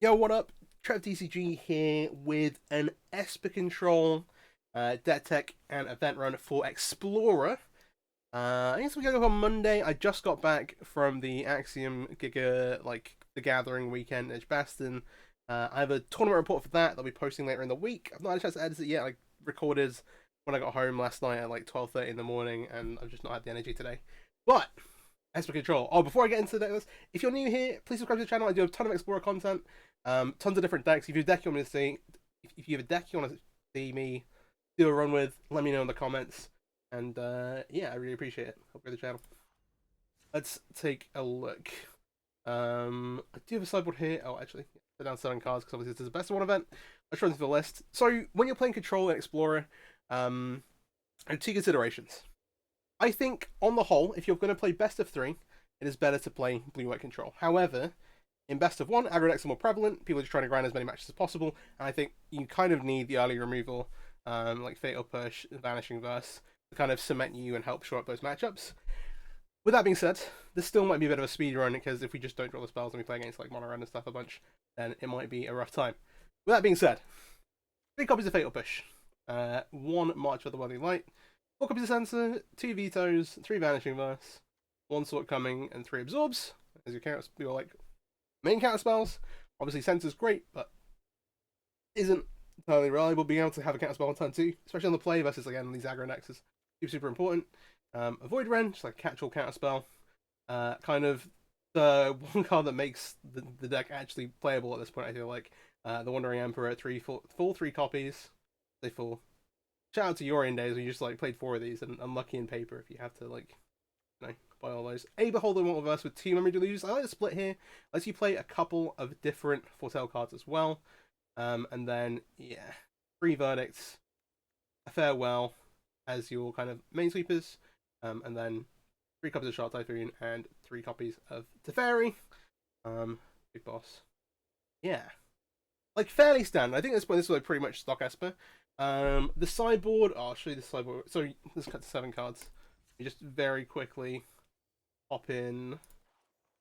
Yo, what up? Trev TCG here with an Esper Control, deck tech, and event run for Explorer. I guess we go on Monday. I just got back from the Axiom Giga, the Gathering weekend at Baston. I have a tournament report for that. I'll be posting later in the week. I've not had a chance to edit it yet. I recorded when I got home last night at like 12:30 in the morning, and I've just not had the energy today. But Esper Control. Oh, before I get into that, if you're new here, please subscribe to the channel. I do a ton of Explorer content. Tons of different decks. If you have a deck you want me to see, if you have a deck you want to see me do a run with, let me know in the comments. And yeah, I really appreciate it. Help grow the channel. Let's take a look. I do have a sideboard here. Oh, actually, put down 7 cards because obviously this is the best of one event. Let's run through the list. So when you're playing Control and Explorer, there are 2 considerations. I think on the whole, if you're going to play best of 3, it is better to play blue-white Control. However, in best of 1, aggro decks are more prevalent. People are just trying to grind as many matches as possible, and I think you kind of need the early removal, like Fatal Push, Vanishing Verse, to kind of cement you and help shore up those matchups. With that being said, this still might be a bit of a speed run, because if we just don't draw the spells and we play against like Mono Red and stuff a bunch, then it might be a rough time. With that being said, 3 copies of Fatal Push, 1 March for the Worthy Light, 4 copies of Censor, 2 Vetoes, 3 Vanishing Verse, 1 Sword Coming, and 3 Absorbs, as your like main counter spells. Obviously, Sensor's great, but isn't entirely reliable. Being able to have a counter spell on turn 2, especially on the play versus again these aggro decks, is super important. Avoid Ren, just like a catch-all counter spell. Kind of the one card that makes the deck actually playable at this point. I feel like the Wandering Emperor at 3 copies. They fall. Shout out to Yorian days where you just like played 4 of these and unlucky in paper if you have to like buy all those. A Beholder Immortal Verse with 2 Memory Delusions. I like the split here. Lets you play a couple of different Foretell cards as well. And then, yeah, 3 Verdicts, a Farewell as your kind of main sweepers. And then 3 copies of Sharp Typhoon and 3 copies of Teferi. Big Boss. Yeah. Like, fairly standard. I think at this point, this is like pretty much stock Esper. The sideboard, I'll show you the sideboard. So, let's cut to 7 cards. You just very quickly hop in.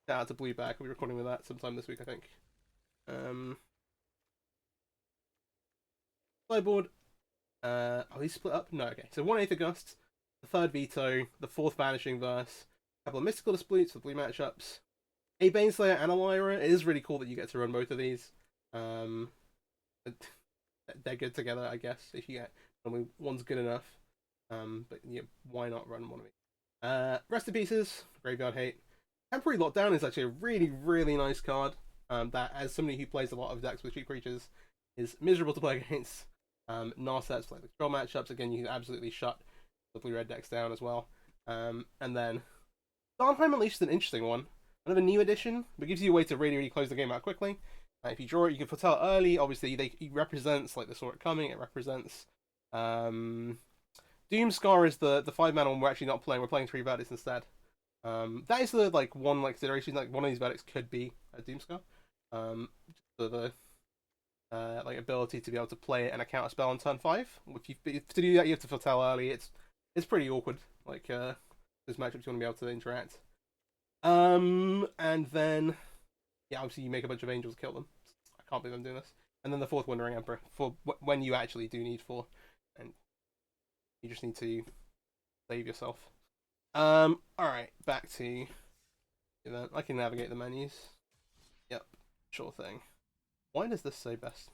Shout out to Blueback. We'll be recording with that sometime this week, I think. Sideboard. Are these split up? No, okay. So 1/8 of Gust, the 3rd Veto, the 4th Vanishing Verse, a couple of Mystical Disputes for blue matchups, a Baneslayer and a Lyra. It is really cool that you get to run both of these. They're good together, I guess, if you get only one's good enough. But yeah, why not run one of these? Rest in Pieces, Graveyard Hate. Temporary Lockdown is actually a really, really nice card. That, as somebody who plays a lot of decks with cheap creatures, is miserable to play against. Narsets for like the control matchups. Again, you can absolutely shut the blue-red decks down as well. And then Darnheim Unleashed is an interesting one. Another new addition, but gives you a way to really, really close the game out quickly. If you draw it, you can foretell it early. Obviously, it represents like the Sword Coming. It represents Doomscar is the 5-mana one we're actually not playing. We're playing 3 verdicts instead. That is the one consideration. Like one of these verdicts could be a Doomscar. The ability to be able to play it and a counter spell on turn 5. To do that, you have to foretell early. It's pretty awkward. Those matchups you want to be able to interact. And then yeah, obviously you make a bunch of angels kill them. I can't believe I'm doing this. And then the 4th Wandering Emperor for when you actually do need 4, and you just need to save yourself. All right, back to event. I can navigate the menus. Yep, sure thing. Why does this say best?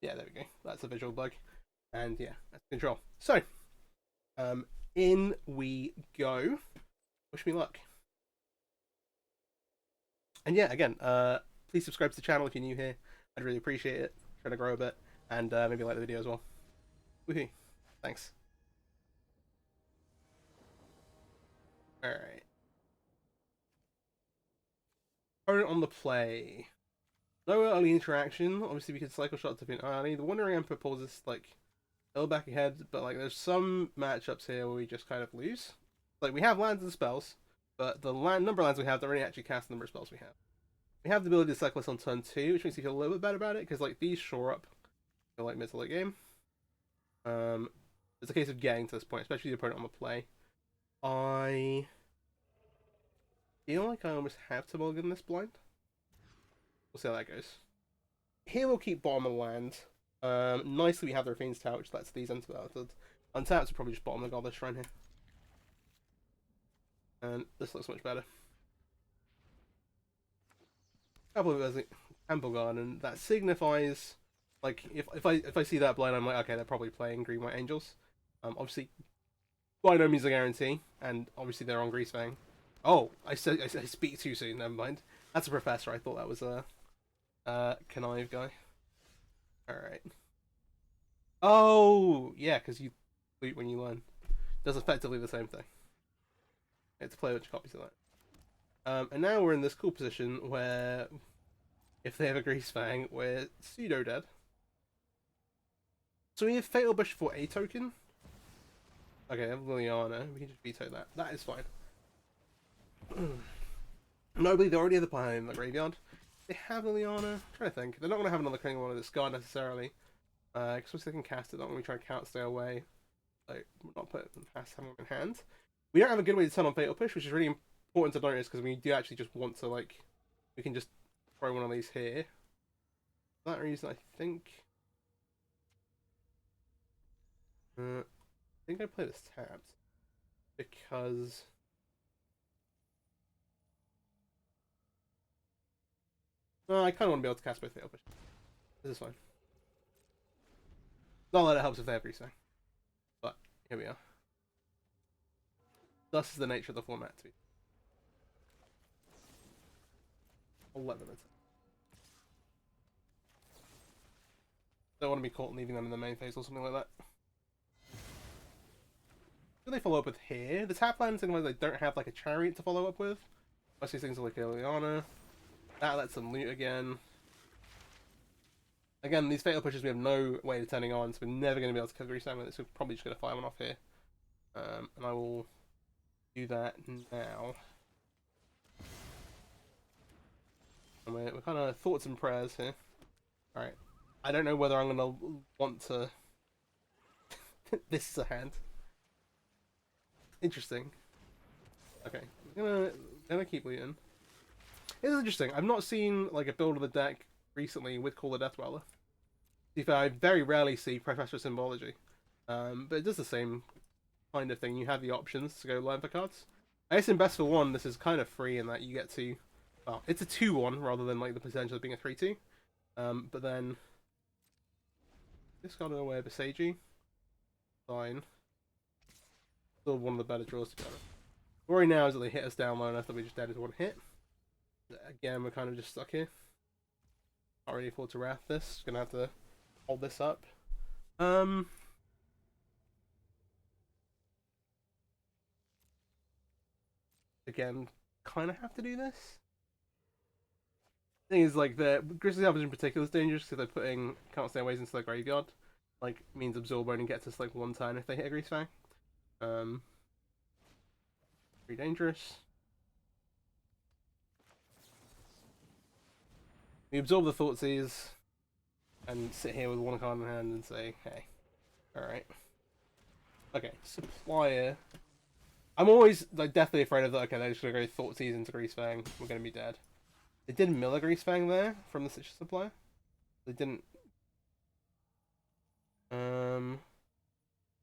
Yeah, there we go. That's a visual bug. And yeah, that's Control. So, in we go. Wish me luck. And yeah, again, please subscribe to the channel if you're new here. I'd really appreciate it. Trying to grow a bit. And maybe like the video as well. Woohoo. Thanks. Alright. Opponent on the play. No early interaction. Obviously, we could cycle shot to pin early. The Wandering Emperor pulls us a little back ahead, but there's some matchups here where we just kind of lose. We have lands and spells, but the number of lands we have don't really actually cast the number of spells we have. We have the ability to cycle this on turn 2, which makes you feel a little bit better about it, because these shore up mid to late game. It's a case of getting to this point, especially the opponent on the play. I feel like I almost have to mulligan this blind. We'll see how that goes. Here we'll keep bottom of the land. Nicely we have the Rafine's Tower, which lets these enter the untapped, so probably just bottom the Godless Shrine here. And this looks much better. Couple of there's Temple Garden, that signifies, like, if I see that blind, I'm like, okay, they're probably playing Green White Angels. Obviously, by no means a guarantee, and obviously they're on Greasfang. Oh, I speak too soon, never mind. That's a Professor, I thought that was a Connive guy. Alright. Oh, yeah, because you loot when you learn. Does effectively the same thing. You have to play a bunch of copies of that. And now we're in this cool position where if they have a Greasefang, we're pseudo dead. So we have Fatal Bush for a token. Okay, I have Liliana. We can just veto that. That is fine. Nobody, they already have the plan in the graveyard. They have Liliana. I'm trying to think. They're not going to have another King of Discard necessarily. Because once they can cast it, not going to try and count stay away. Like, not put them past having them in hand. We don't have a good way to turn on Fatal Push, which is really important to notice because we do actually just want to, like, we can just throw one of these here. For that reason, I think I play this tapped because I kind of want to be able to cast both Fatal Push. This is fine. Not that it helps if they have Greasefang, but here we are. Thus is the nature of the format to be. 11 minutes. Don't want to be caught leaving them in the main phase or something like that. Do they follow up with here? The tap land thing, they don't have like a chariot to follow up with. I see things like Ileana. That lets them loot again. Again, these Fatal Pushes we have no way of turning on, so we're never going to be able to kill Greasefang with this. We're probably just going to fire one off here. And I will do that now. And we're kind of thoughts and prayers here. Alright. I don't know whether I'm going to want to... This is a hand. Interesting. Okay. I'm gonna keep looting. It's interesting. I've not seen like a build of the deck recently with Call the Death Dweller. To be fair, I very rarely see Professor Symbology. But it does the same kind of thing. You have the options to go learn for cards. I guess in Best for One, this is kind of free in that you get to... Well, it's a 2-1 rather than like the potential of being a 3-2. But then... Discard away Beseiji. Fine. Still one of the better draws to be honest. The worry now is that they hit us down low enough that we just dead as one hit. Again, we're kind of just stuck here. Not really afford to wrath this. Gonna have to hold this up. Again, kind of have to do this. Thing is, like, the Grizzly Salvage in particular is dangerous because they're putting Can't Stay Aways into their graveyard. Like, means Absorb only gets us like one turn if they hit a Greasefang. Pretty dangerous. We absorb the Thoughtseize and sit here with one card in hand and say, hey, alright. Okay, Supplier. I'm always like deathly afraid of that. Okay, they're just gonna go Thoughtseize into Greasefang. We're gonna be dead. They did mill a Greasefang there from the Citrus Supplier. They didn't.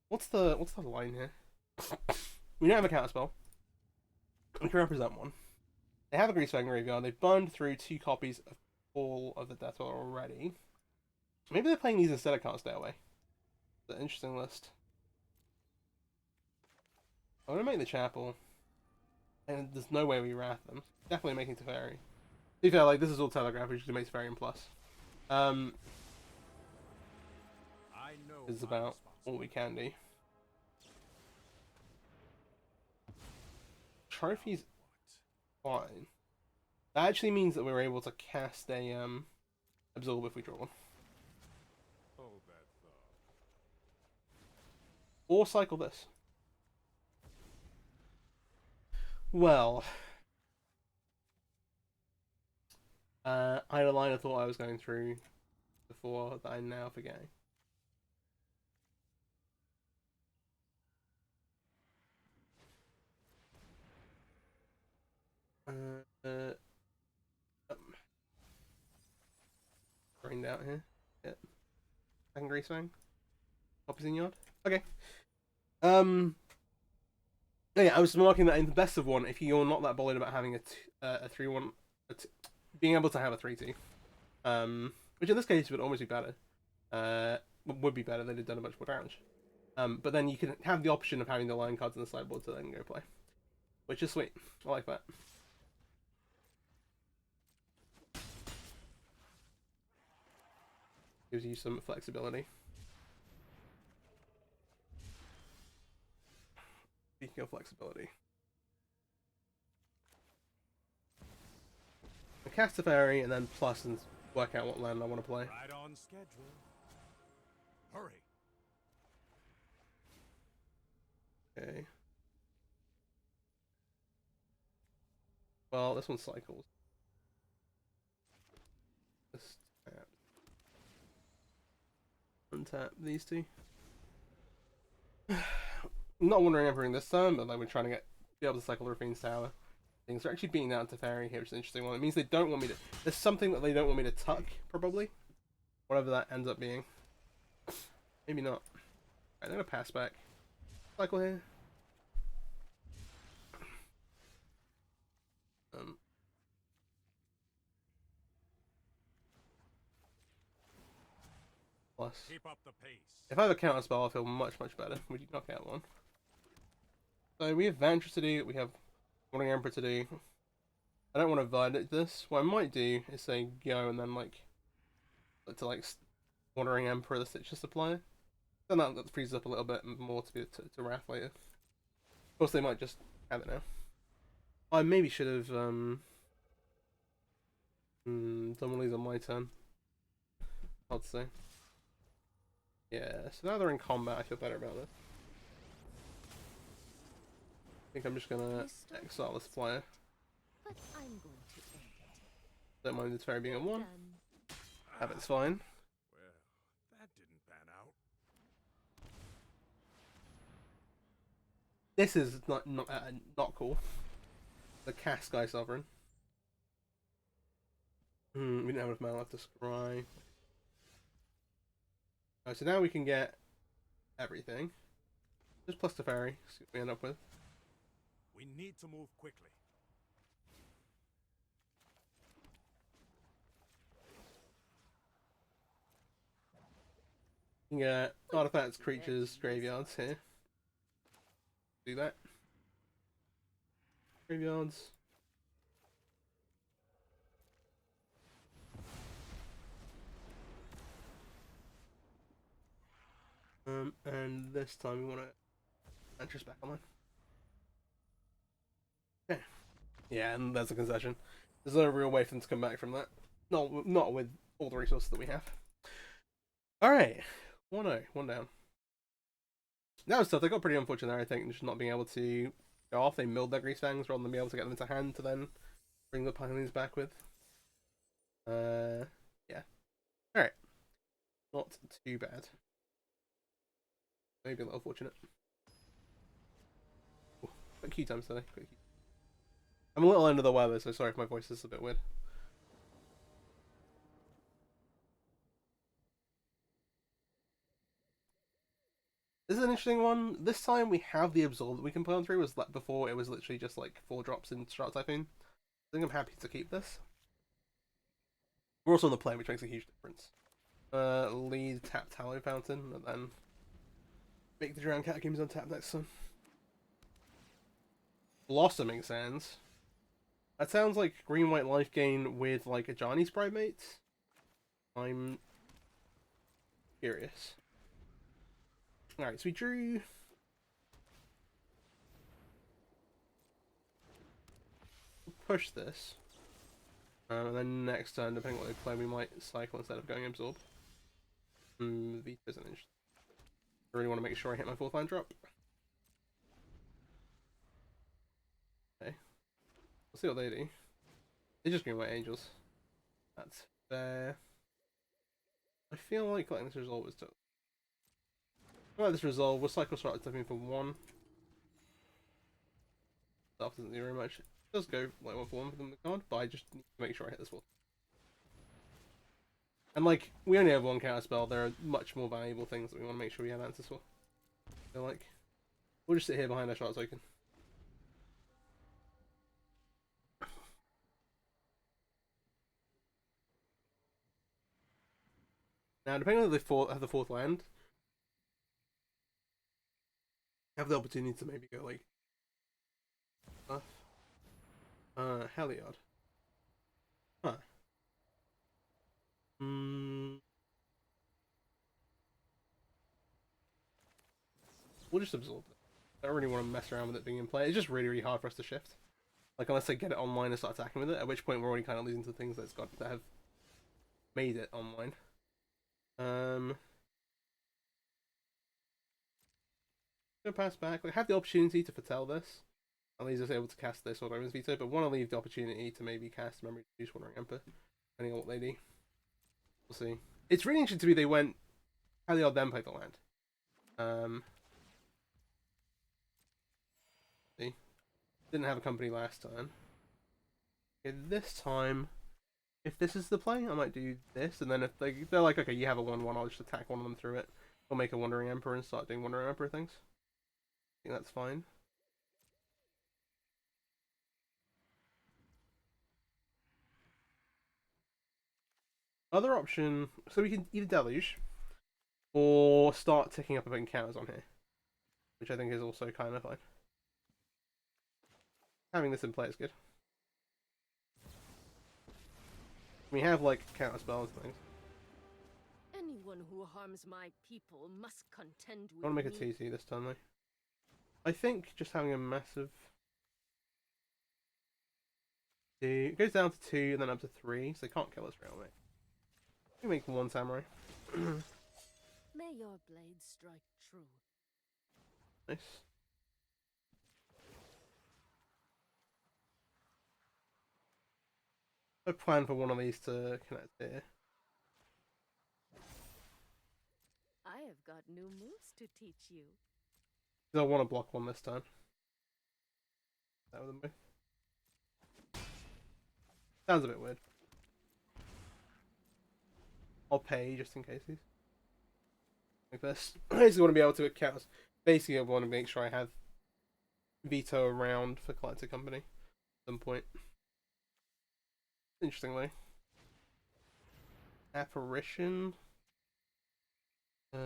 What's the line here? We don't have a counterspell. We can represent one. They have a Greasefang graveyard. They've burned through 2 copies of all of the Death Dweller already. Maybe they're playing these instead of Can't Stay Away. It's an interesting list. I'm gonna make the chapel. And there's no way we wrath them. Definitely making Teferi. To be fair, like, this is all Telegraph, which makes Teferi and plus. This is about all we can do. Trophies fine. That actually means that we're able to cast a Absorb if we draw one. Or cycle this. Well, I had a line of thought I was going through before that I'm now forgetting. find out here. Yeah. Second Greasfang. Copies in yard. Okay. Yeah, I was marking that in the best of one. If you're not that bothered about having a 3-1, being able to have a 3-2, which in this case would almost be better. Would be better. They'd have done a much more damage. But then you can have the option of having the line cards in the sideboard to then go play, which is sweet. I like that. Gives you some flexibility. Speaking of flexibility, I cast a fairy and then plus and work out what land I want to play. Right on schedule. Hurry. Okay. Well, this one cycles. Just tap. Untap these two. Not wondering everything this time, but like we're trying to be able to cycle the Rafine's Tower. Things are actually beating out to Fairy here, which is an interesting one. It means they don't want me to. There's something that they don't want me to tuck, probably. Whatever that ends up being. Maybe not. Alright, I'm gonna pass back. Cycle here. Plus. Keep up the pace. If I have a counter spell, I'll feel much better. We did knock out one. So we have Vantress to do. We have Wandering Emperor to do. I don't want to violate this. What I might do is say go and then like to like Wandering Emperor the Stitcher Supplier. Then that frees up a little bit more to be to Wrath later. Of course, they might just have it now. I maybe should have done one of these on my turn. Hard to say. Yeah, so now they're in combat, I feel better about this. I think I'm just gonna exile this flyer. But I'm going to end it. Don't mind this fairy being a 1. Habit's fine. Well, that didn't pan out. This is not cool. The cast Sky Sovereign. We didn't have enough mana left to scry. Alright, so now we can get everything. Just plus the fairy, see what we end up with. We need to move quickly. You can get artifacts, creatures, graveyards here. Do that. Graveyards. And this time we want to enter back online. Okay. Yeah, and there's a concession. There's no real way for them to come back from that. Not with all the resources that we have. Alright. 1-0. 1 down. That was tough. They got pretty unfortunate there, I think, just not being able to go off. They milled their Greasefangs rather than be able to get them into hand to then bring the Pylons back with. Yeah. Alright. Not too bad. Maybe a little fortunate. Ooh, quick Q times today. Quick Q. I'm a little under the weather, so sorry if my voice is a bit weird. This is an interesting one. This time we have the Absorb that we can put on through. Was like before it was literally just like 4 drops in Strat Typhoon. I think I'm happy to keep this. We're also on the play, which makes a huge difference. Lead tap Tallow Fountain, and then make the Drowned Catacombs on tap next time. Blossoming Sands. That sounds like green-white life gain with like a Johnny's Bridemate. I'm curious. Alright, so we drew. Push this. And then next turn, depending on what they play, we might cycle instead of going Absorb. Vita isn't interesting. I really want to make sure I hit my 4th land drop. Okay. We'll see what they do. They're just green white angels. That's fair. I feel like letting this resolve is tough. Let this resolve. We'll cycle start attacking for 1. Stuff doesn't do very much. It does go like 1 for 1 from the card, but I just need to make sure I hit this one. And like, we only have one counter spell. There are much more valuable things that we want to make sure we have answers for. So like, we'll just sit here behind our shot token. Now, depending on if they have the fourth land, have the opportunity to maybe go like, Heliod. Huh. We'll just absorb it. I don't really want to mess around with it being in play. It's just really, really hard for us to shift. Like, unless they get it online and start attacking with it, at which point we're already kind of losing to things that have made it online. Gonna pass back. Like, have the opportunity to foretell this. At least I was able to cast this or Diamond's Veto, but want to leave the opportunity to maybe cast Memory of Use Wandering Emperor, depending on what they do. We'll see. It's really interesting to me they went Heliod then played the land. See? Didn't have a company last time. Okay, this time, if this is the play, I might do this, and then if they're like, okay, you have a 1/1, I'll just attack one of them through it. I'll make a Wandering Emperor and start doing Wandering Emperor things. I think that's fine. Other option, so we can either Deluge, or start ticking up a bit encounters on here, which I think is also kind of fine. Having this in play is good. We have like counter spells and things. Anyone who harms my people must contend with I want to make a me. TC this time though. I think just having a massive 2, it goes down to 2 and then up to 3, so they can't kill us right away. We make 1 samurai. May your blade strike true. Nice. I plan for one of these to connect here. I have got new moves to teach you. I want to block one this time. That with them both. Sounds a bit weird. I'll pay just in case these. Like this. I just want to be able to account. Basically, I want to make sure I have veto around for Collector Company at some point. Interestingly. Apparition. I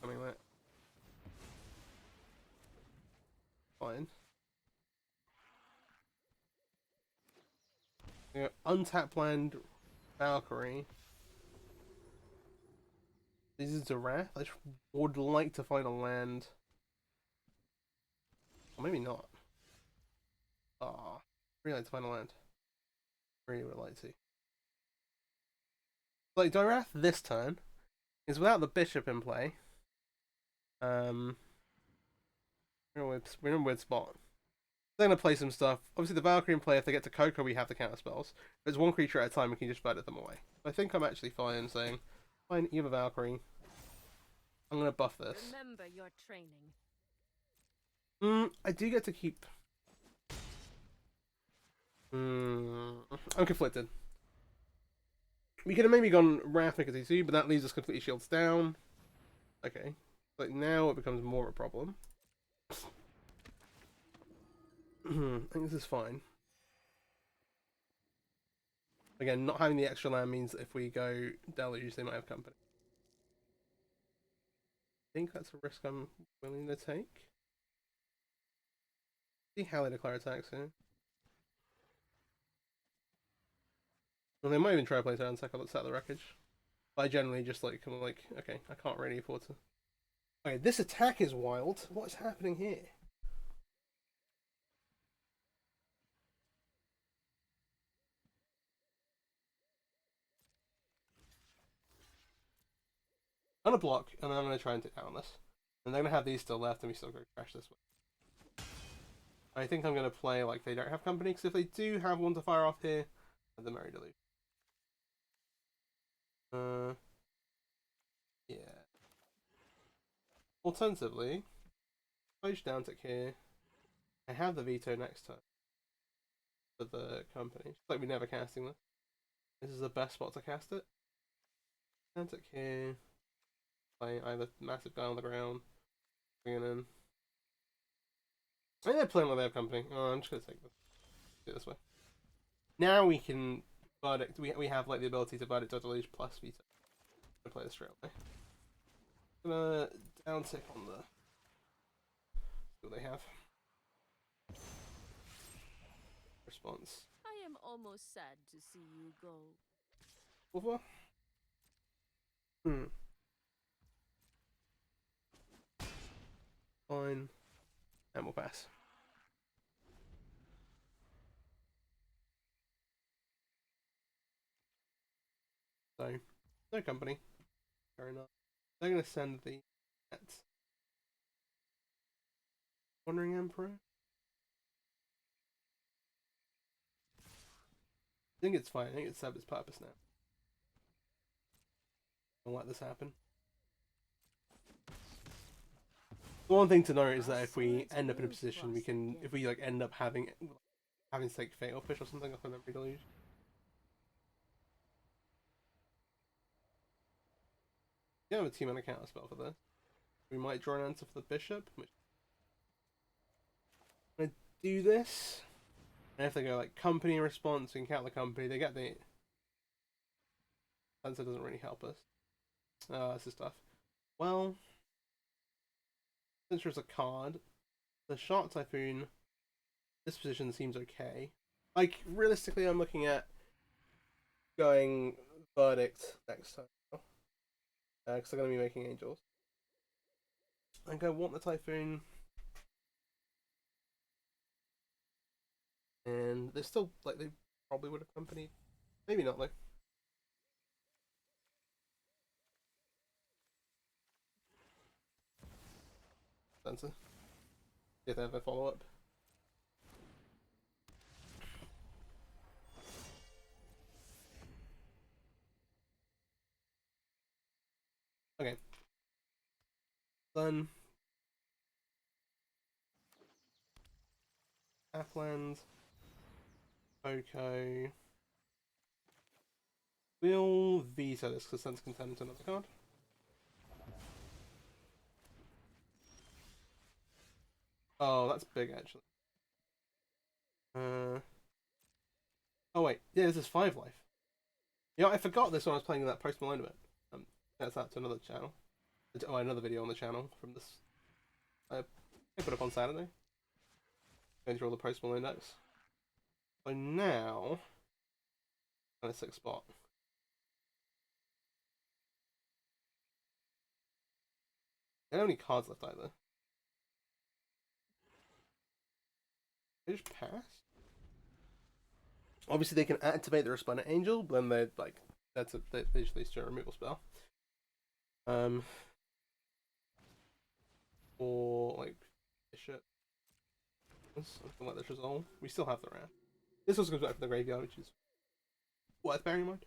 mean that. Fine. Yeah, untap land Valkyrie. This is a wrath. I just would like to find a land. Or maybe not. Ah, really like to find a land. Really would like to. Like, Wrath this turn is without the bishop in play. We're in a weird spot. They're gonna play some stuff. Obviously, the Valkyrie in play. If they get to Coco, we have the counter spells. If it's one creature at a time, we can just vote them away. I think I'm actually fine saying, fine, you have a Valkyrie. I'm gonna buff this. Remember your training. I do get to keep. I'm conflicted. We could have maybe gone Wrath make a TC, but that leaves us completely shields down. Okay. Like now it becomes more of a problem. I think this is fine. Again, not having the extra land means that if we go Deluge, they might have company. I think that's a risk I'm willing to take. See how they declare attacks here. Well, they might even try to play turn sack or set the wreckage. But I generally just like, I'm like, okay, I can't really afford to. Okay, this attack is wild. What is happening here? I'm gonna block, and then I'm gonna try and take down this. And they're gonna have these still left, and we still go crash this way. I think I'm gonna play like they don't have company, because if they do have one to fire off here, the Merry Deluge. Yeah. Alternatively, push down tick here. I have the veto next turn. for the company. Just like we never casting this. This is the best spot to cast it. Cast it here. Play either massive guy on the ground. Bring it in. I think they're playing with their company. Oh, I'm just gonna take this. Do it this way. Now we can verdict. We have like the ability to verdict or deluge plus veto. I'm gonna play this straight away. I'm gonna down tick on the. See what they have. Response. I am almost sad to see you go. Over. Fine. And we'll pass. So, no company. Fair enough. They're gonna send the Wandering Emperor. I think it's fine. I think it's served its purpose now. I'll let this happen. The one thing to note is that if we end up in a position, we can, if we like end up having to take Fatal Fish or something off an Memory Deluge. We have a 2-mana counter spell for this. We might draw an answer for the Bishop. Which I'm gonna do this. And if they go like company response and count the company, they get the answer. Doesn't really help us. This is tough. Well, since there's a card, the Shark Typhoon, this position seems okay. Like, realistically, I'm looking at going Verdict next time. Because they're going to be making Angels. I think I want the Typhoon. And they're still, like, they probably would have accompanied. Maybe not, though. Answer. If they have a follow up. Okay. Then Appland. Oko. We'll veto this because Sense can turn into another card. Oh, that's big actually. Oh wait, yeah, this is 5 life. You know, I forgot this when I was playing that Post Malone event. That's out to another channel. Oh, another video on the channel from this. I put up on Saturday. Going through all the Post Malone decks. So now, on a 6th spot. They don't have any cards left either. They just pass? Obviously, they can activate the Resplendent Angel, but then they're like, that's a they just do a removal spell. Or like Bishop. Something like this resolve. We still have the Wrath. This also goes back to the graveyard, which is worth bearing in mind.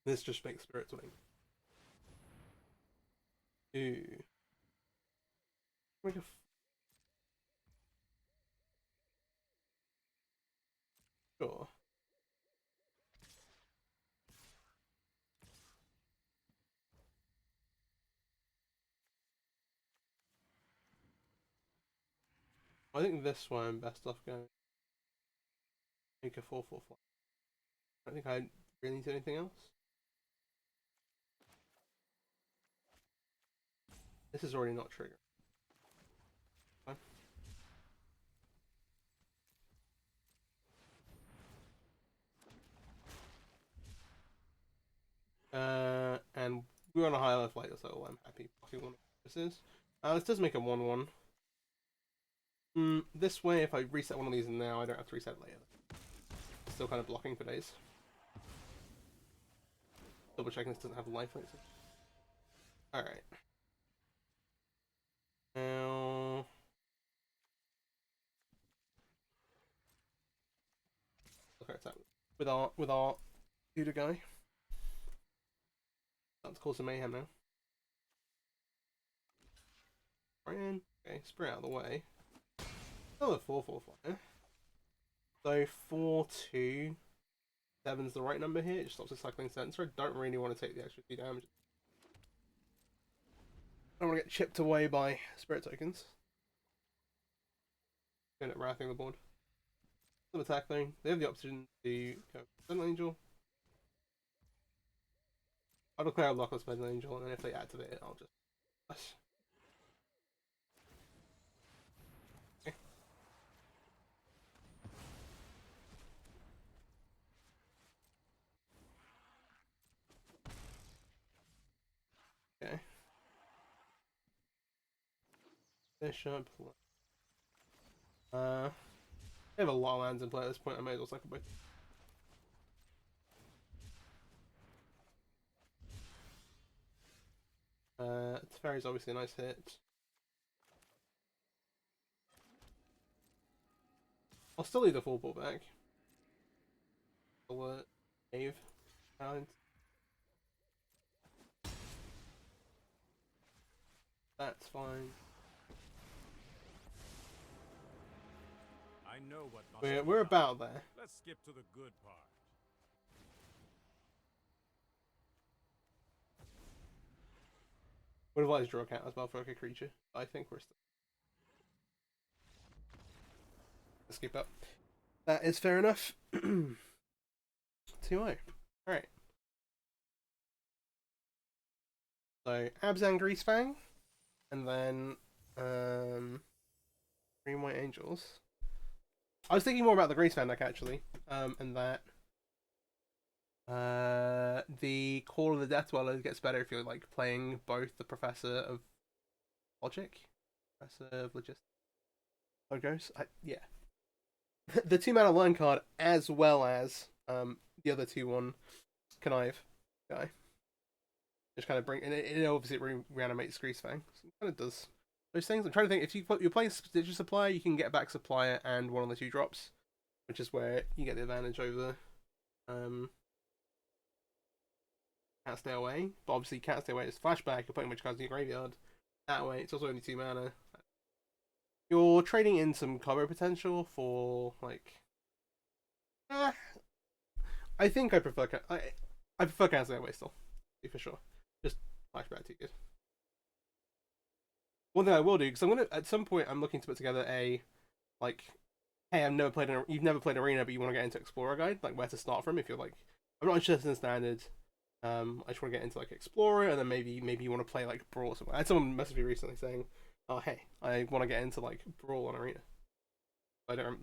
This just makes Spirit Swing. Ooh. Make a sure. I think this one I'm best off going. Make a 4/4 fly. I don't think I really need anything else. This is already not triggered. Fine. And we're on a high level later, so I'm happy blocking one of this is. This does make a 1/1. This way, if I reset one of these now, I don't have to reset it later. Still kind of blocking for days. Double checking this doesn't have life links. Alright. Now. Look at that. With our Duda guy. Let's cause some mayhem now. Right in. Okay, spray out of the way. Another 4/4 flyer. So 4-2. 7's the right number here. It just stops the cycling sensor. I don't really want to take the extra 2 damage. I don't want to get chipped away by spirit tokens. End up wrathing the board. Some attack though. They have the option to go Sentinel Angel. I'll declare a Lockless Sentinel Angel, and then if they activate it, I'll just. Okay. Okay. Bishop. They have a lot of lands in play at this point. I may as well cycle both. Teferi's obviously a nice hit. I'll still leave the full ball back. Alert. Cave. Talent. That's fine. I know what must We're be done. about there. Let's skip to the good part. Would have liked to draw a cat as well for a creature. I think we're still. Let's keep up. That is fair enough. 2-0. Alright. So, Abzan Greasfang. And then, Green White Angels. I was thinking more about the Greasefang deck actually. And that the Call of the Death Dweller gets better if you're like playing both the Professor of Logic, Professor of Logistics, Logos. Yeah, the 2-mana Learn card as well as the other 2-1 Connive guy. Just kind of bring, and it obviously reanimates Greasefang. So it kind of does those things. I'm trying to think, if you're playing Stitcher Supplier, you can get back Supplier and one of the 2 drops, which is where you get the advantage over Can't Stay Away. But obviously Can't Stay Away is flashback, you're putting which cards in your graveyard. That way, it's also only 2 mana. You're trading in some cover potential for, like... I think I prefer I prefer Can't Stay Away still, for sure. Just flashback too good. One thing I will do, because I'm gonna at some point I'm looking to put together a like, hey, you've never played Arena, but you want to get into Explorer guide, like where to start from. If you're like, I'm not interested in Standard, I just want to get into like Explorer, and then maybe you want to play like Brawl or something. I had someone message me recently saying, oh hey, I want to get into like Brawl on Arena.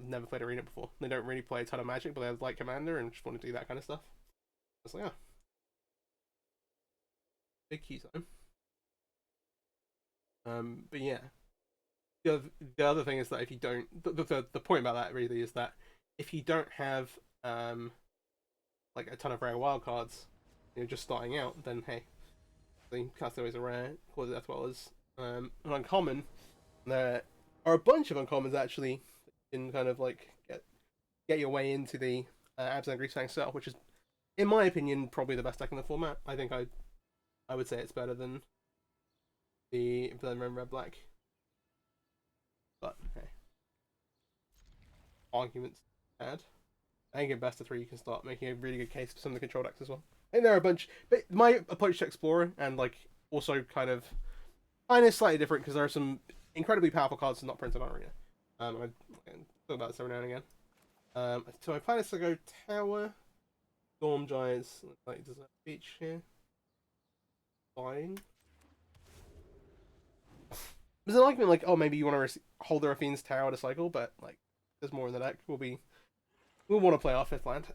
Never played Arena before. They don't really play a ton of Magic, but they like Commander and just want to do that kind of stuff. I was like, oh, big key time. But yeah, the other thing is that if you don't, the point about that really is that if you don't have like a ton of rare wildcards, you're just starting out, then hey, the Castaways are rare, Call of the Death Dwellers, an uncommon. There are a bunch of uncommons actually that you can kind of like get your way into the Abzan Greasefang setup, which is, in my opinion, probably the best deck in the format. I think I would say it's better than Red Black. But hey, arguments bad. I think in best of 3 you can start making a really good case for some of the control decks as well. I think there are a bunch, but my approach to Explorer and like also kind of is slightly different because there are some incredibly powerful cards not printed on Arena. I talk about this every now and again. So my plan is to go Tower, Storm Giants, like Desert Beach here. Fine. There's an argument like, oh, maybe you want to hold the Raffine's Tower to cycle, but like, there's more in the deck. We'll want to play our 5th land.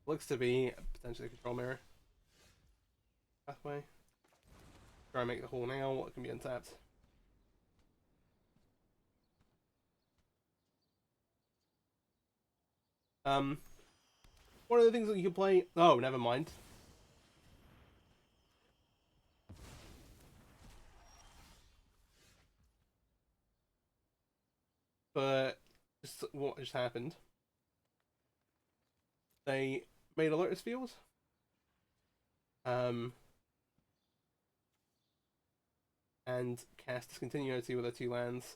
Looks to be potentially a control mirror. Pathway. Try and make the hole now. What can be untapped? One of the things that you can play. Oh, never mind. But what just happened? They made a Lotus field. And cast Discontinuity with their 2 lands.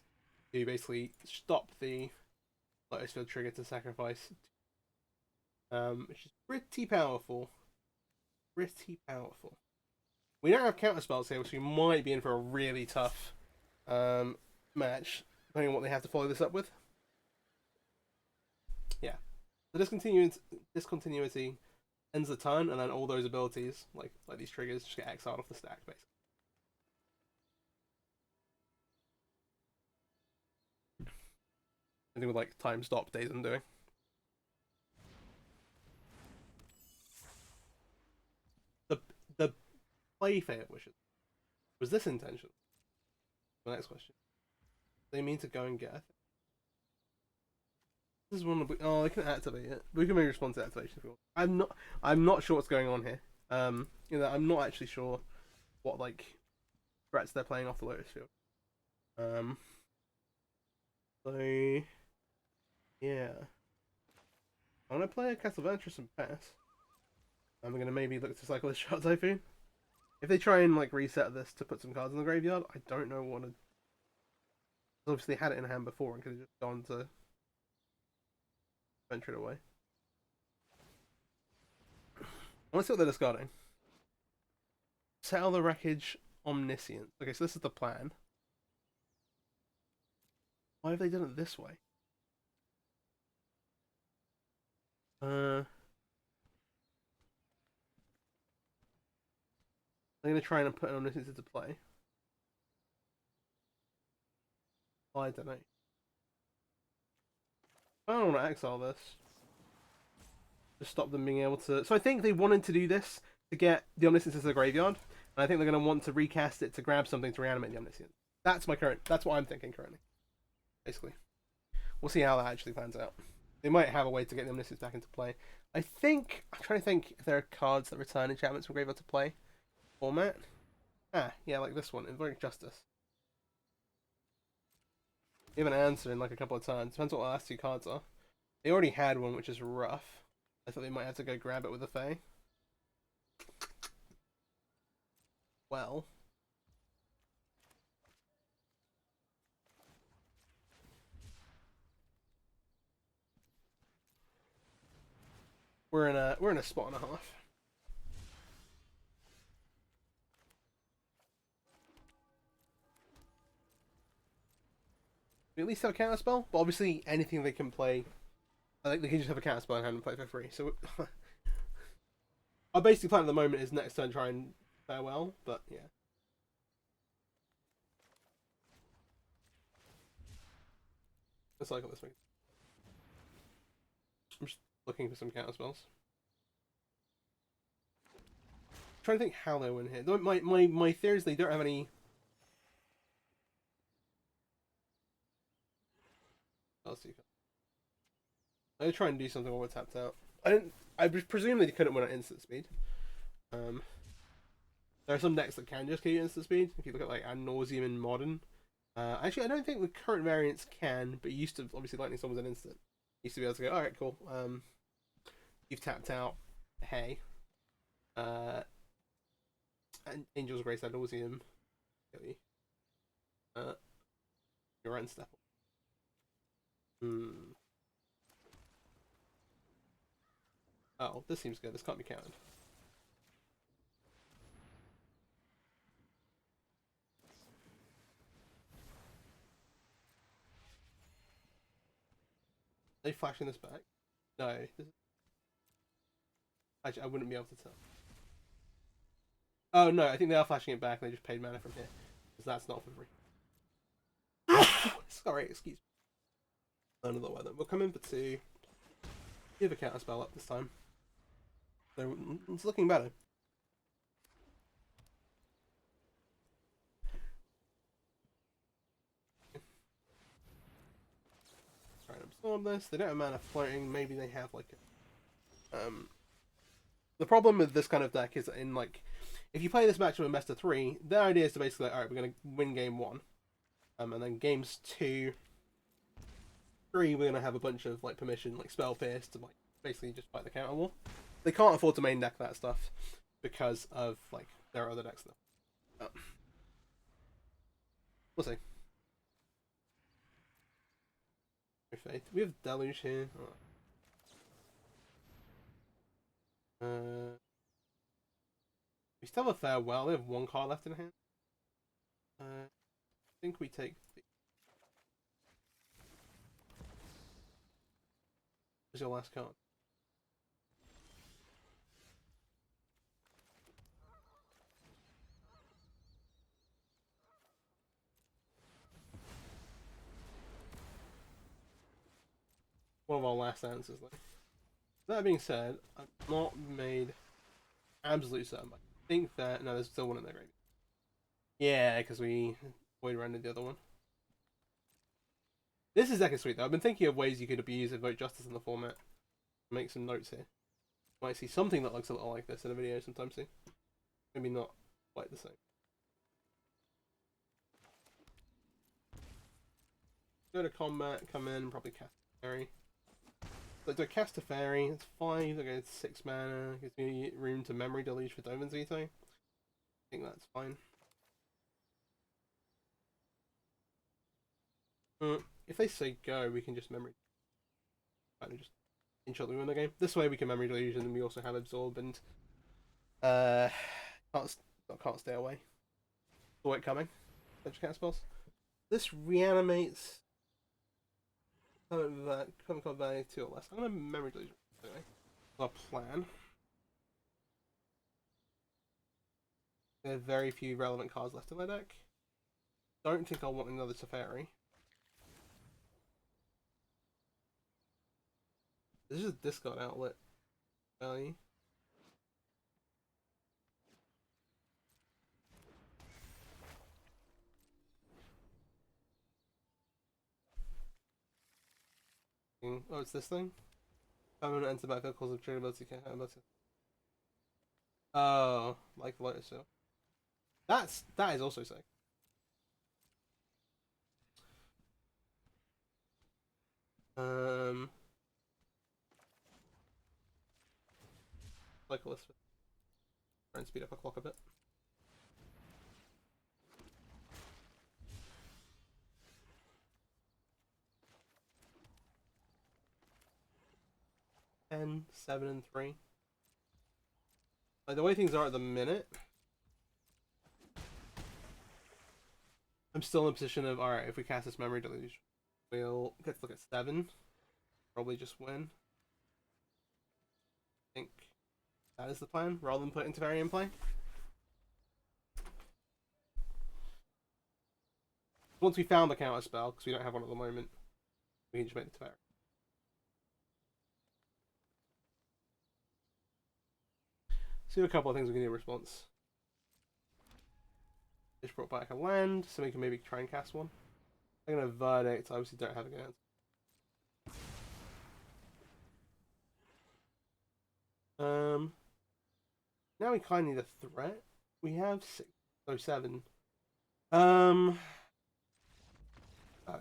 to basically stop the Lotus Field trigger to sacrifice, which is pretty powerful. Pretty powerful. We don't have counter spells here, so we might be in for a really tough match, depending on what they have to follow this up with. Yeah. The discontinuity ends the turn, and then all those abilities, like these triggers, just get exiled off the stack, basically. Anything with like time stop days I'm doing. The play fail wishes. Was this intention? The next question. They mean to go and get. This is one of the. Oh, they can activate it. We can maybe respond to activation if we want. I'm not sure what's going on here. You know, I'm not actually sure what like threats they're playing off the Lotus Field. So yeah, I'm gonna play a Castlevania and pass. I'm gonna maybe look to cycle this Shot Typhoon. If they try and like reset this to put some cards in the graveyard, I don't know what to. Obviously, they had it in hand before and could have just gone to venture it away. I want to see what they're discarding. Settle the Wreckage, Omniscience. Okay, so this is the plan. Why have they done it this way? They're going to try and put an Omniscience into play. I don't know. I don't want to exile this. Just stop them being able to. So I think they wanted to do this to get the Omniscience into the graveyard, and I think they're going to want to recast it to grab something to reanimate the Omniscience. That's my current. That's what I'm thinking currently. Basically, we'll see how that actually pans out. They might have a way to get the Omniscience back into play. I'm trying to think if there are cards that return enchantments from graveyard to play format. Yeah, like this one, Invoking Justice. You have an answer in like a couple of turns. Depends what the last two cards are. They already had one, which is rough. I thought they might have to go grab it with a Fae. Well. We're in a spot and a half. We at least have a counter spell, but obviously anything they can play, I think they can just have a counter spell and hand and play for free. So our basic plan at the moment is next turn try and farewell, but yeah. Let's cycle this thing. I'm just looking for some counter spells. I'm trying to think how they win here. My theory is they don't have any. I'm gonna try and do something while we're tapped out. I presume they couldn't win at instant speed. There are some decks that can just give you instant speed. If you look at like Ad Nauseam in Modern. Actually, I don't think the current variants can, but you used to obviously Lightning Storm was an instant. You used to be able to go, all right, cool. You've tapped out. Hey. And Angel's Grace Ad Nauseam. You're right, step. Oh, this seems good. This can't be counted. Are they flashing this back? No. Actually, I wouldn't be able to tell. Oh no, I think they are flashing it back and they just paid mana from here. Because that's not for free. Sorry, excuse me. Another weather. We'll come in for 2. Give a counter spell up this time. So it's looking better. Try and absorb this. They don't have mana floating. Maybe they have like a, the problem with this kind of deck is in like if you play this match with a best of 3, their idea is to basically like, alright, we're gonna win game 1. And then games 2, 3 we're gonna have a bunch of like permission, like spell pierce to like basically just fight the counter wall. They can't afford to main deck that stuff because of like their other decks stuff. We'll see. Faith. We have Deluge here. We still have a Farewell. We have one card left in hand. I think we take the... What's your last card? One of our last answers, though. That being said, I've not made absolute certain, but I think that... No, there's still one in there, right? Yeah, because we void rendered the other one. This is actually sweet, though. I've been thinking of ways you could abuse Vote Justice in the format. Make some notes here. Might see something that looks a little like this in a video sometime soon. Maybe not quite the same. Go to combat, come in, probably cast a fairy. So do I cast a fairy? It's 5, okay, it's 6 mana, gives me room to memory deluge for Dovin's Veto. I think that's fine. If they say go, we can just memory. Kind of just ensure we win the game. This way we can memory deluge and we also have absorb and can't stay away. Saw it coming. Such cast spells. This reanimates common card value 2 or less. I'm gonna memory deluge anyway. Our plan. There are very few relevant cards left in my deck. Don't think I'll want another Teferi. This is a discard outlet value. Oh, it's this thing? Permanent enter battlefield calls of trigger ability. Oh, like Lotus. So that is also sick. Like a list. Try and speed up a clock a bit. Ten, 7, and 3. Like the way things are at the minute, I'm still in a position of alright, if we cast this memory deluge, we'll get to look at 7. Probably just win. I think that is the plan, rather than put Teferi in play. Once we found the counter spell, because we don't have one at the moment, we can just make the Teferi. So a couple of things we can do in response. Just brought back a land, so we can maybe try and cast one. I'm gonna verdict, I obviously don't have a good answer. Now we kind of need a threat. We have 6, so 7. They're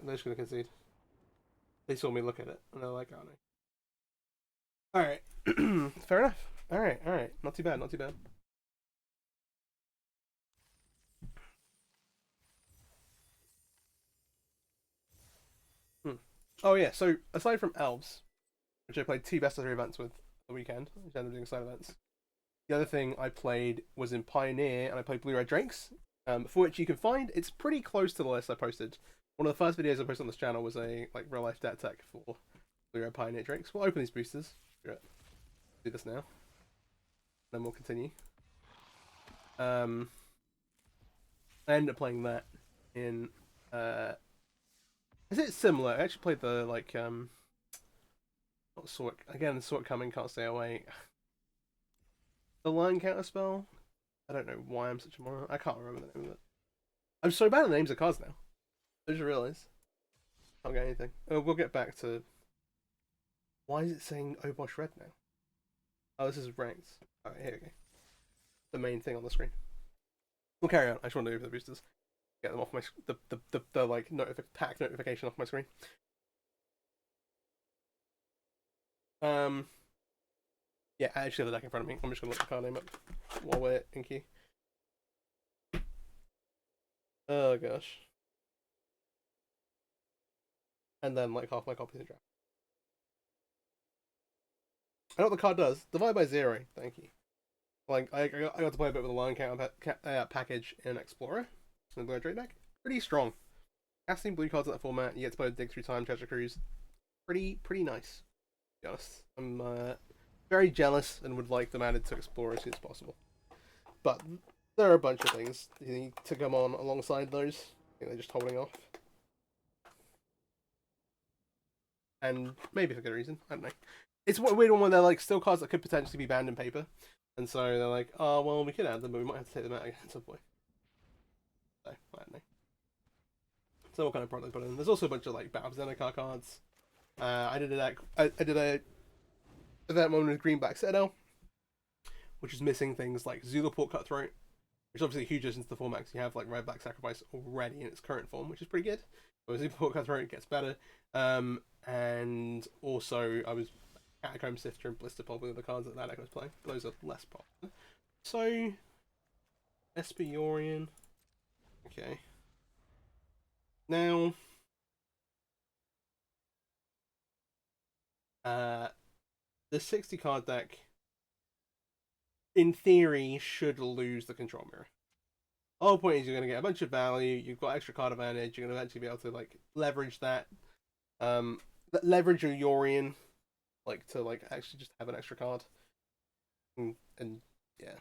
just gonna concede. They saw me look at it, and they're like, oh no. Alright. Fair enough. Alright. Not too bad, not too bad. Oh yeah, so aside from Elves, which I played 2 best of 3 events with the weekend, which ended up doing side events, the other thing I played was in Pioneer, and I played Blue Red Drakes, for which you can find, it's pretty close to the list I posted. One of the first videos I posted on this channel was a real life deck tech for Blue Red Pioneer Drakes. We'll open these boosters. Do this now. Then we'll continue. I ended up playing that in is it similar? I actually played the not sort again, sort coming, can't stay away. The line counter spell. I don't know why I'm such a moron. I can't remember the name of it. I'm so bad at the names of cards now. I just realised. Can't get anything. Oh, we'll get back to. Why is it saying Obosh Red now? Oh, this is ranked. Alright, here we go. The main thing on the screen. We'll carry on. I just want to go over the boosters. Get them off my the like pack notification off my screen. Yeah, I actually have the deck in front of me. I'm just gonna look the card name up while we're in queue. Oh gosh. and then like half my copies in draft. I know what the card does. Divide by 0. Thank you. Like I got to play a bit with a line count package in Explorer in the trade deck. Pretty strong. Casting blue cards in that format, you get to play a Dig Through Time, Treasure Cruise. Pretty nice. To be honest, I'm very jealous and would like them added to Explorer as soon as possible. But there are a bunch of things you need to come on alongside those. I think they're just holding off. And maybe for good reason. I don't know. It's a weird one where they're like still cards that could potentially be banned in paper. And so they're like, oh, well, we could add them, but we might have to take them out again at some point. So, I don't know. So what kind of product they put in? There's also a bunch of like Battle of Zendikar cards. I did a event one with Green Black Citadel, which is missing things like Zulaport Cutthroat, which is obviously a huge addition to the format because you have like Red Black Sacrifice already in its current form, which is pretty good. But Zulaport Cutthroat gets better. And also I was Catacomb Sifter and Blister Pod with the cards that deck was playing. Those are less popular. So Esper. Okay. Now the 60 card deck in theory should lose the control mirror. The whole point is you're going to get a bunch of value, you've got extra card advantage, you're going to eventually be able to like leverage that, leverage your Yorion, like to like actually just have an extra card, and yeah.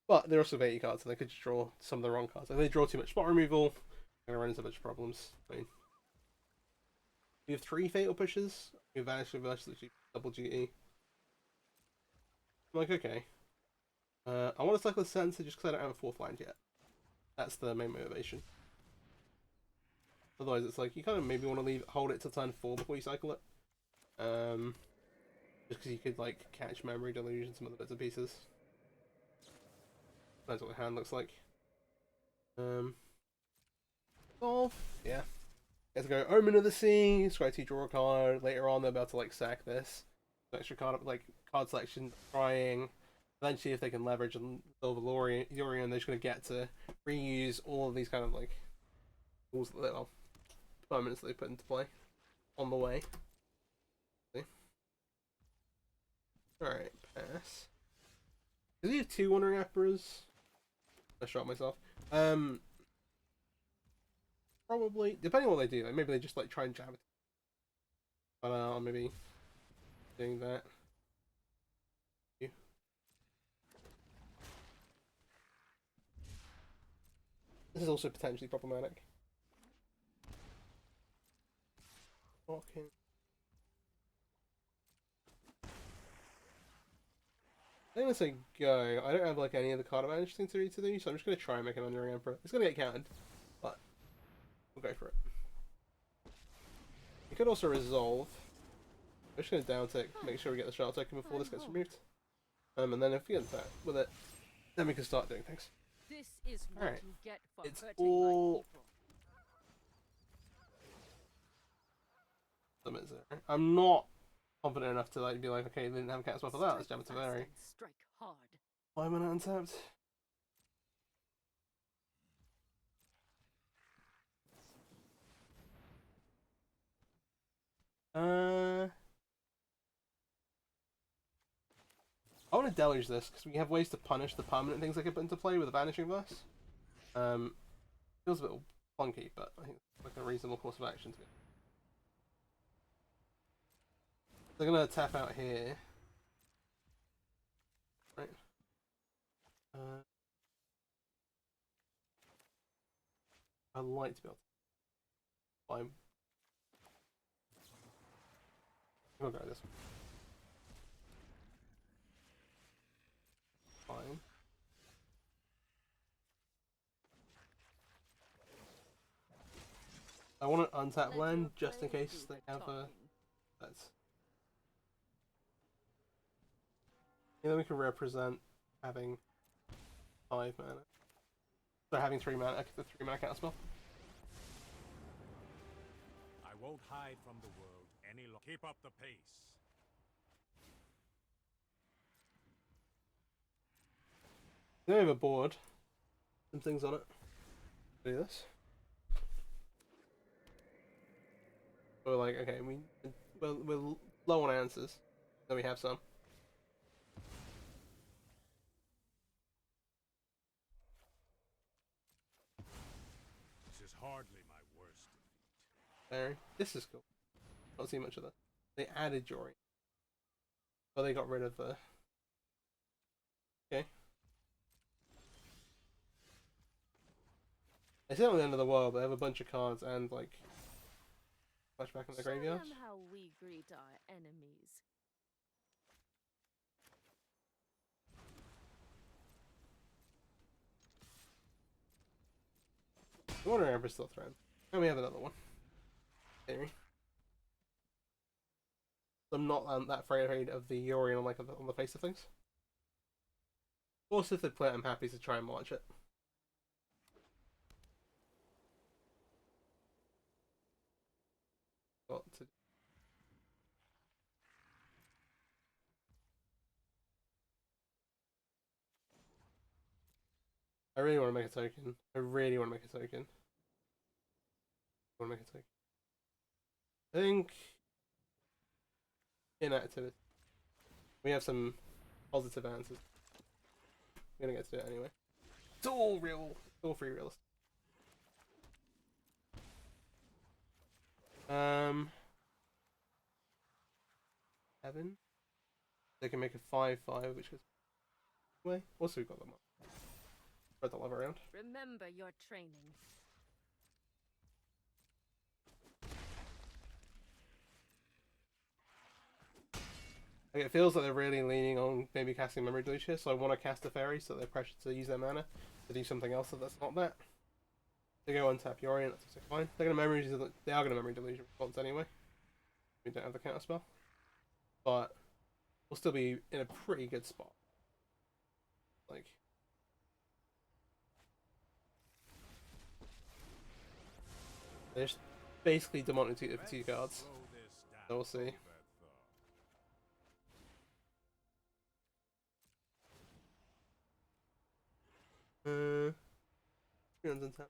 But they're also 80 cards, so they could just draw some of the wrong cards. If they draw too much spot removal, they're going to run into a bunch of problems. I mean, we have 3 Fatal Pushes, we have Vanish Reverse, literally double GE. I'm like, okay. I want to cycle a Sensor just because I don't have a 4th land yet. That's the main motivation. Otherwise, it's like you kind of maybe want to hold it to turn 4 before you cycle it. Just because you could like catch Memory Deluge and some other bits and pieces. Depends what the hand looks like. Solve. Yeah. Let's go Omen of the Sea. Scry 2, draw a card. Later on, they're about to like sack this. Extra card like card selection, trying. Eventually, if they can leverage and Silver Yorion, they're just going to get to reuse all of these kind of like tools that they'll permanently put into play on the way. See? Alright, pass. Does he have 2 Wandering Emperors? I shot myself. Probably, depending on what they do, like maybe they just like try and jab it. But I'll maybe doing that. This is also potentially problematic. Okay. I'm gonna say go. I don't have like any of the card advantage things to do, so I'm just gonna try and make an Wandering Emperor. It's gonna get counted, but we'll go for it. You could also resolve. I'm just gonna down tick, make sure we get the shard token before this gets removed. And then if we get that with it, then we can start doing things. This is what Alright. you get for It's hurting all my people. I'm not confident enough to like be like, okay, they didn't have a cat spell for that, let's jam it to Strike fast Very. and strike hard. Why am I untapped? I want to deluge this because we have ways to punish the permanent things I could put into play with a Vanishing Verse. Feels a bit clunky, but I think it's like a reasonable course of action to it. They're gonna tap out here, right? I'd like to be able to. We'll go this one. Fine. I want an untap land just in case they have a. That's. And then we can represent having 5 mana. So having 3 mana, the 3 mana counter spell. I won't hide from the world any longer. Keep up the pace. Then we have a board. Some things on it. Do this. we're like, okay, we're low on answers, so we have some. This is hardly my worst defeat. There, this is cool. Not see much of that. They added Jory, but they got rid of the. Okay. They say on the end of the world, they have a bunch of cards and like flashback in the graveyard. Show them how we greet our enemies. I wonder if Emperor's still threatened. And we have another one. Theory. I'm not that afraid of the Yori on the face of things. Of course, if they play it, I'm happy to try and watch it. Got to. I really want to make a token. I really want to make a token. I want to make a token. I think inactivity. We have some positive answers. We're gonna get to do it anyway. It's all real. It's all free real. Heaven. They can make a 5/5, which is way. Also, we've got them up. Spread the love around. Remember your training. Like, it feels like they're really leaning on maybe casting Memory Deluge here, so I want to cast a fairy so they're pressured to use their mana to do something else that's not that. They go untap Yori, and that's also fine. They are going to Memory Deluge response anyway. We don't have the counter spell. But we'll still be in a pretty good spot. Like, they're just basically demoting two cards. So we'll see. Untap.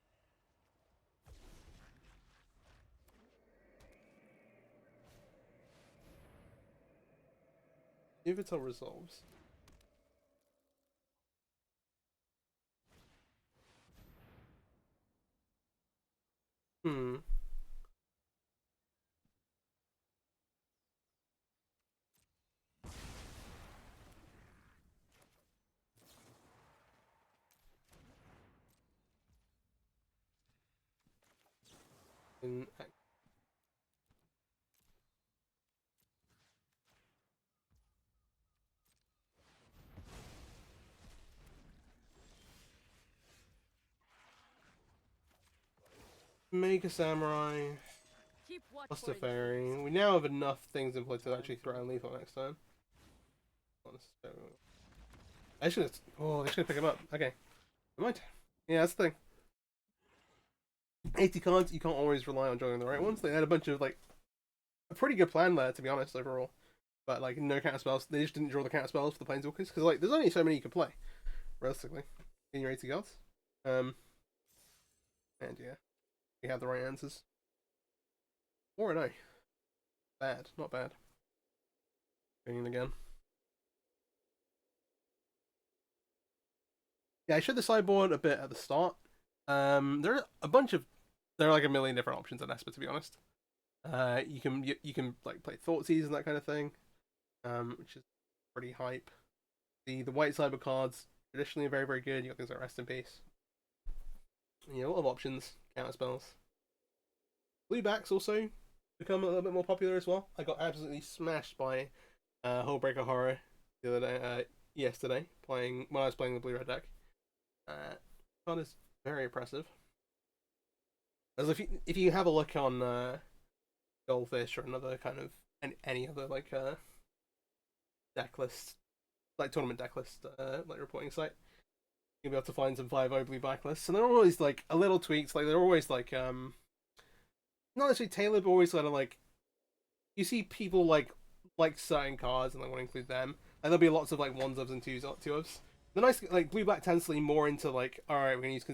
If it all resolves. Make a samurai. Plus the fairy. We now have enough things in play to actually throw in lethal next time. Not necessarily. I should. Oh, they should pick him up. Okay. Never mind. Yeah, that's the thing. 80 cards, you can't always rely on drawing the right ones. They had a bunch of like a pretty good plan there, to be honest, overall. But like no counter spells. They just didn't draw the counter spells for the planeswalkers because like there's only so many you can play, realistically, in your 80 cards. And yeah, we have the right answers. 4-0. Bad, not bad. Going in again. Yeah, I showed the sideboard a bit at the start. There are like a million different options in Esper, to be honest. You can like play Thoughtseize and that kind of thing, which is pretty hype. The white sideboard cards traditionally are very, very good. You got things like Rest in Peace. You know, a lot of options, counter spells. Blue backs also become a little bit more popular as well. I got absolutely smashed by Hullbreaker Horror the other day, yesterday, when I was playing the blue red deck. Card is very impressive. As if you have a look on Goldfish or another kind of any other like decklist, like tournament decklist, like reporting site, you'll be able to find some 5/0 blue backlists, and they're always like a little tweaks. Like they're always like not necessarily tailored, but always kind of like you see people like certain cards and they want to include them. And there'll be lots of like 1s and 2s. The nice like blue black tends to lean more into like, all right, we're gonna use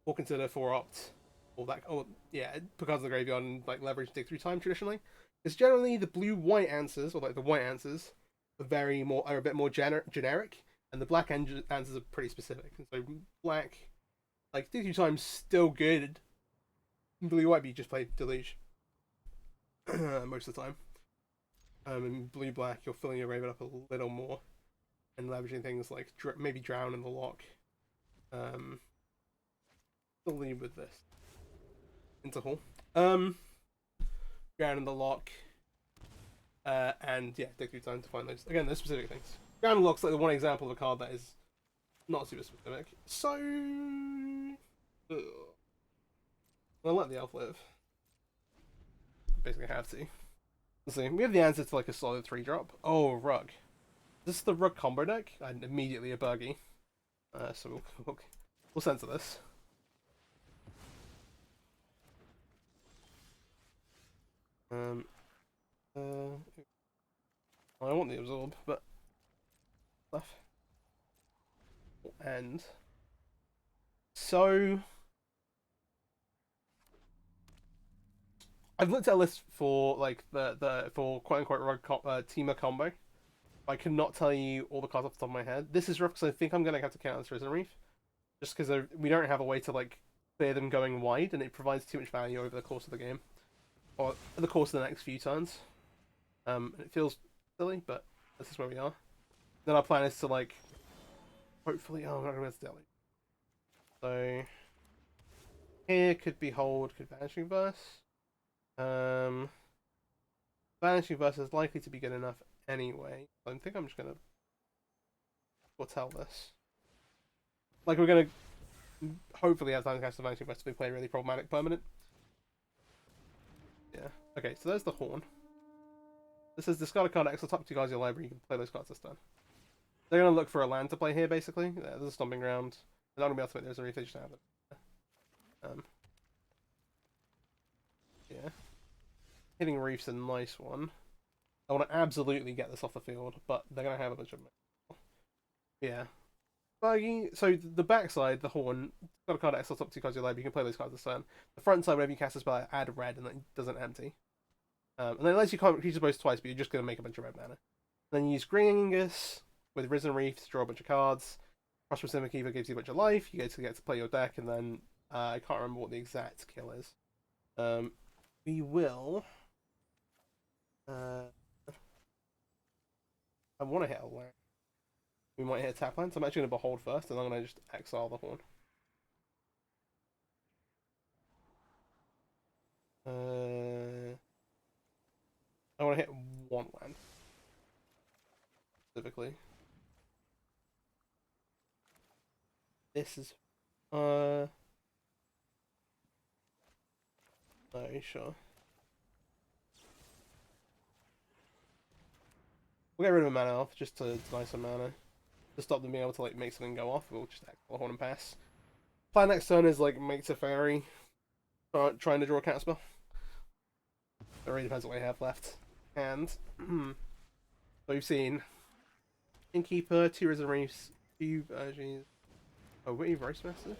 we'll consider 4 opt All that. Oh yeah, because of the graveyard and like leverage dig through time traditionally. It's generally the blue-white answers, or like the white answers, are a bit more generic, and the black answers are pretty specific. And so black, like dig through time's still good. Blue-white, but you just play Deluge most of the time. And blue-black, you're filling your graveyard up a little more and leveraging things like maybe Drown in the lock. Still lead with this. Interhall. Drown in the lock. And yeah, take your time to find those. Again, those specific things. Drown in the lock's like the one example of a card that is not super specific. So I'll let the elf live. Basically have to. Let's see. We have the answer to like a solid 3-drop. Oh, Rug. This is the Rug combo deck, and immediately a buggy. So we'll censor this. I want the absorb, but stuff. And so I've looked at a list for like the for quote unquote Rug Temur combo. I cannot tell you all the cards off the top of my head. This is rough because I think I'm gonna have to count this Risen Reef, just because we don't have a way to like clear them going wide, and it provides too much value over the course of the game, or the course of the next few turns. It feels silly, but this is where we are. Then our plan is to like, hopefully, oh, I'm not gonna Delhi. So here could be Hold, could Vanishing Verse. Vanishing Verse is likely to be good enough anyway. I think I'm just gonna foretell this. Like we're gonna hopefully have time to cast the Vanishing Verse to be played really problematic permanent. Yeah. Okay, so there's the Horn. This says discard a card extra top 2 cards in your library. You can play those cards this turn. They're gonna look for a land to play here, basically. Yeah, there's a Stomping Ground. They're not gonna be able to make those if they just have it. Yeah. Hitting Reef's a nice one. I want to absolutely get this off the field, but they're gonna have a bunch of. Yeah. Buggy. So the backside, the Horn, got a card extra top 2 cards in your library. You can play those cards this turn. The front side, whenever you cast a spell, add red, and then it doesn't empty. And then it lets you can't creature both twice, but you're just gonna make a bunch of red mana. Then you use Greeningus with Risen Reef to draw a bunch of cards. Prosperous Mimic gives you a bunch of life. You get to play your deck, and then I can't remember what the exact kill is. We will. I want to hit a land. We might hit a tap land, so I'm actually going to Behold first, and I'm going to just exile the Horn. I want to hit one land. Specifically. This is... No, sure. We'll get rid of a mana elf just to deny some mana. To stop them being able to like make something go off, we'll just exile the Horn and pass. Plan next turn is like make Teferi trying to draw a counterspell. It really depends what we have left. And so we've seen Innkeeper, 2 Risen Reefs, 2 Urges. Oh, Witty Roast Master?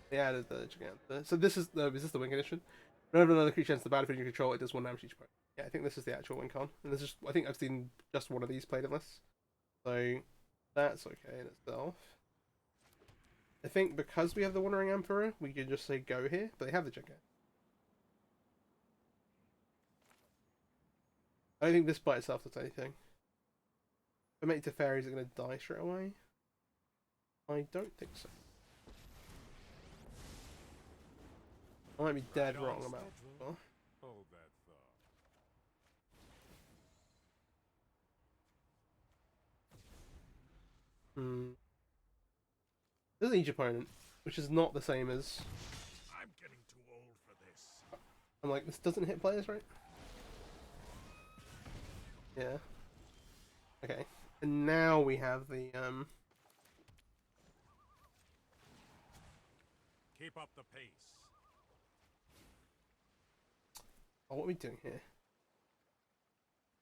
They added the Giganta. So this is the win condition. Whenever another creature enters the battlefield you control, it does 1 damage each point. Yeah, I think this is the actual win con. And this is I think I've seen just one of these played in this. So that's okay in itself. I think because we have the Wandering Emperor, we can just say go here, but they have the Giganta. I don't think this by itself does anything. If I make Teferi, is it going to die straight away? I don't think so. I might be dead wrong about it. Hold that thought. This is each opponent, which is not the same as... I'm getting too old for this. I'm like, this doesn't hit players, right? Yeah. Okay. And now we have the, Keep up the pace. Oh, what are we doing here?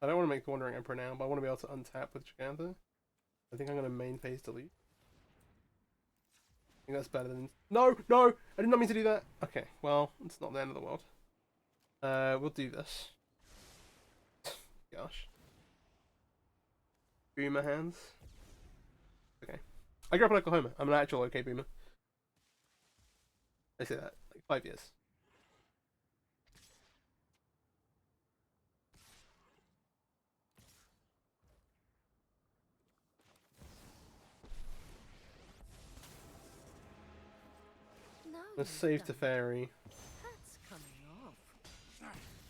I don't want to make the Wandering Emperor now, but I want to be able to untap with Giganta. I think I'm going to main phase delete. think that's better than... No, no! I did not mean to do that! Okay, well, it's not the end of the world. We'll do this. Gosh. Boomer hands. Okay. I grew up in Oklahoma. I'm an actual okay boomer. I say that. Like 5 years. Now Let's you've save to done fairy. That's coming off.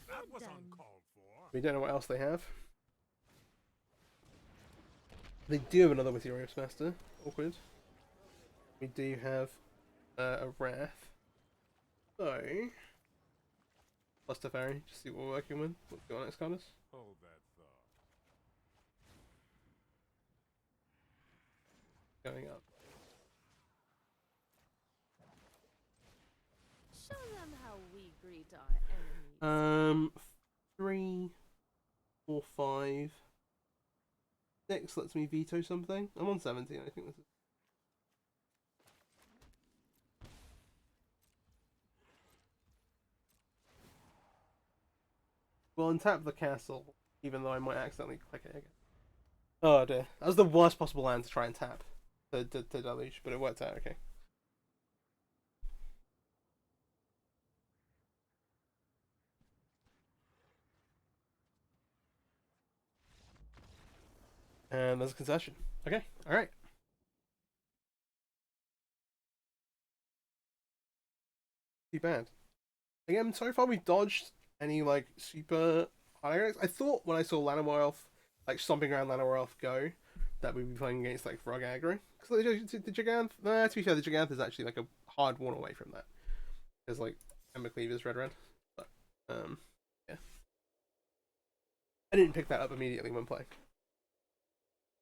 That was done. uncalled for. We don't know what else they have. They do have another Mysterious Master. Awkward. We do have a Wrath. So... Plus to fairy. Just see what we're working with. What's your next card is? Hold that thought. Going up. Show them how we greet our enemies. 3, 4, 5, 6 lets me veto something. I'm on 17, I think this is... We'll untap the castle, even though I might accidentally click it again. Oh dear. That was the worst possible land to try and tap. To deluge, but it worked out okay. And there's a concession. Okay, alright. Too bad. Again, so far we've dodged any, like, super high ranks. I thought when I saw Llanowar Elf, like, stomping around Llanowar Elf go, that we'd be playing against, like, Frog aggro. Because the Giganth... Nah, to be fair, the Giganth is actually, like, a hard one away from that. Because, like, Ember Cleaver's red-red. But, yeah. I didn't pick that up immediately when playing.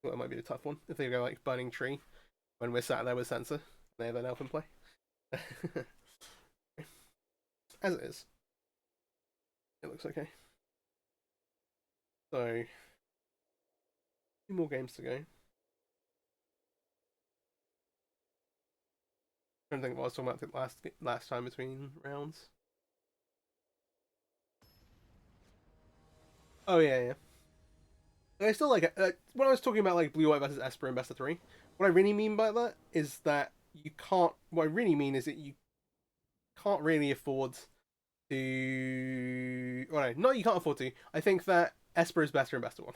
Well, that might be a tough one. If they go, like, Burning Tree, when we're sat there with Sensor, and they have an elf in play. As it is. It looks okay. So, 2 more games to go. I don't think what I was talking about last time between rounds. Oh yeah. I still like it. When I was talking about like Blue White versus Esper and best of 3, what I really mean by that is that you can't. What I really mean is that you can't really afford to. Well, no, not you can't afford to. I think that Esper is better in best of 1.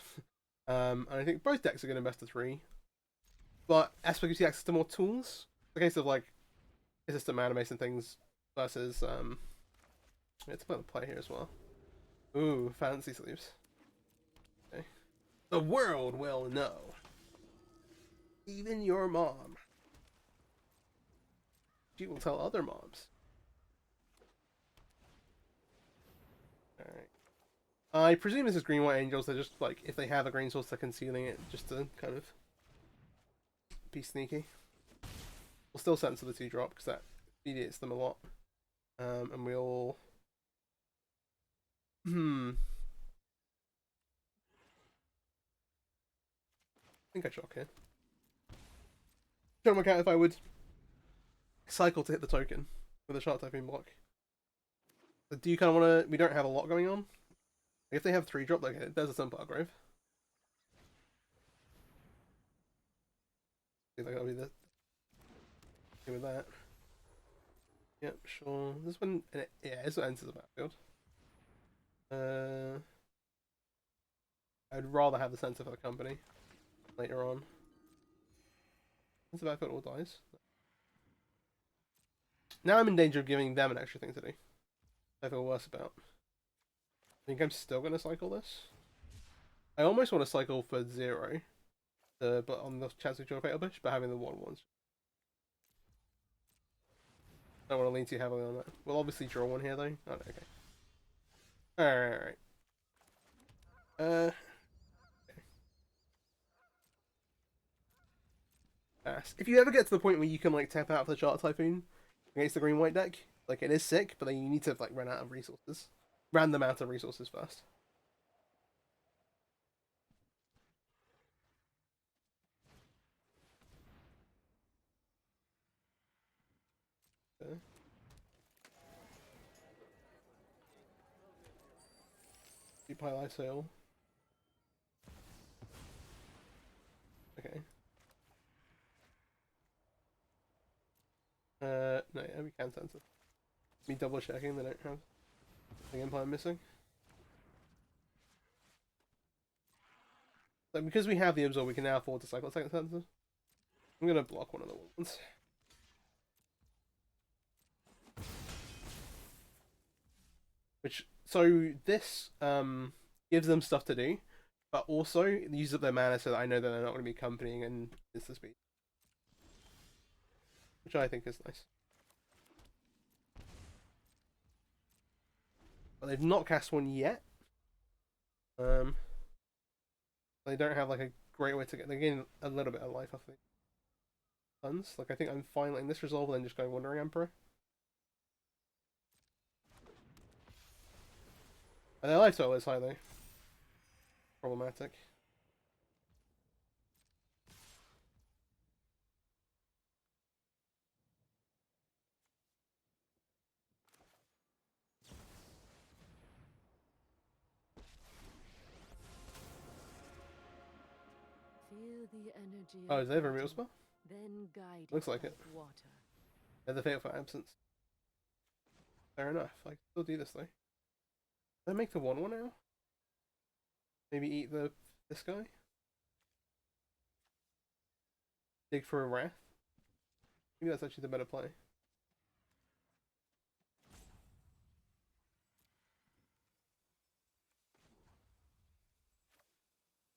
And I think both decks are good in best of 3. But Esper gives you access to more tools. The case of like assistant mana base and things versus it's about to play here as well. Ooh, fancy sleeves. Okay. The world will know. Even your mom. She will tell other moms. Alright. I presume this is Green White Angels. They're just like, if they have a green source, they're concealing it just to kind of be sneaky. We'll still censor the 2-drop because that mediates them a lot. And we'll... I think I shock here. Don't work out if I would cycle to hit the token with a Shark Typhoon block. So do you kind of want to... We don't have a lot going on. If they have 3-drop, like, there's a Sunflower Grove. I think that'll be the... with that. Yep, sure. This one... Yeah, this one enters the battlefield. I'd rather have the Sensor for the company later on. Since the battlefield all dies. Now I'm in danger of giving them an extra thing to do. I feel worse about. I think I'm still going to cycle this. I almost want to cycle for 0. But on the chance to draw Fatal Push, but having the 1/1s. I don't want to lean too heavily on that. We'll obviously draw one here though. Oh, okay. Alright. Okay. If you ever get to the point where you can like tap out for the Shark Typhoon against the green white deck, like it is sick, but then you need to like run out of resources. Random out of resources first. Okay. Deep highlight sail. Okay. No, yeah, we can censor. Me double checking they don't have the Empire missing. So because we have the absorb, we can now afford to cycle second sensor. I'm gonna block one of the ones. Which so this gives them stuff to do, but also use up their mana so that I know that they're not going to be accompanying and is the speed, which I think is nice. But they've not cast one yet. They don't have like a great way to get. They're getting a little bit of life off the tons. Like I think I'm fine letting this resolve and then just going Wandering Emperor. And their life total is high though. Problematic. Feel the energy. Oh, is there a real spell? Then guide Looks like it. water. They're the fatal for absence. Fair enough. I can still do this though. Can I make the 1/1 now? Maybe eat this guy? Dig for a Wrath? Maybe that's actually the better play.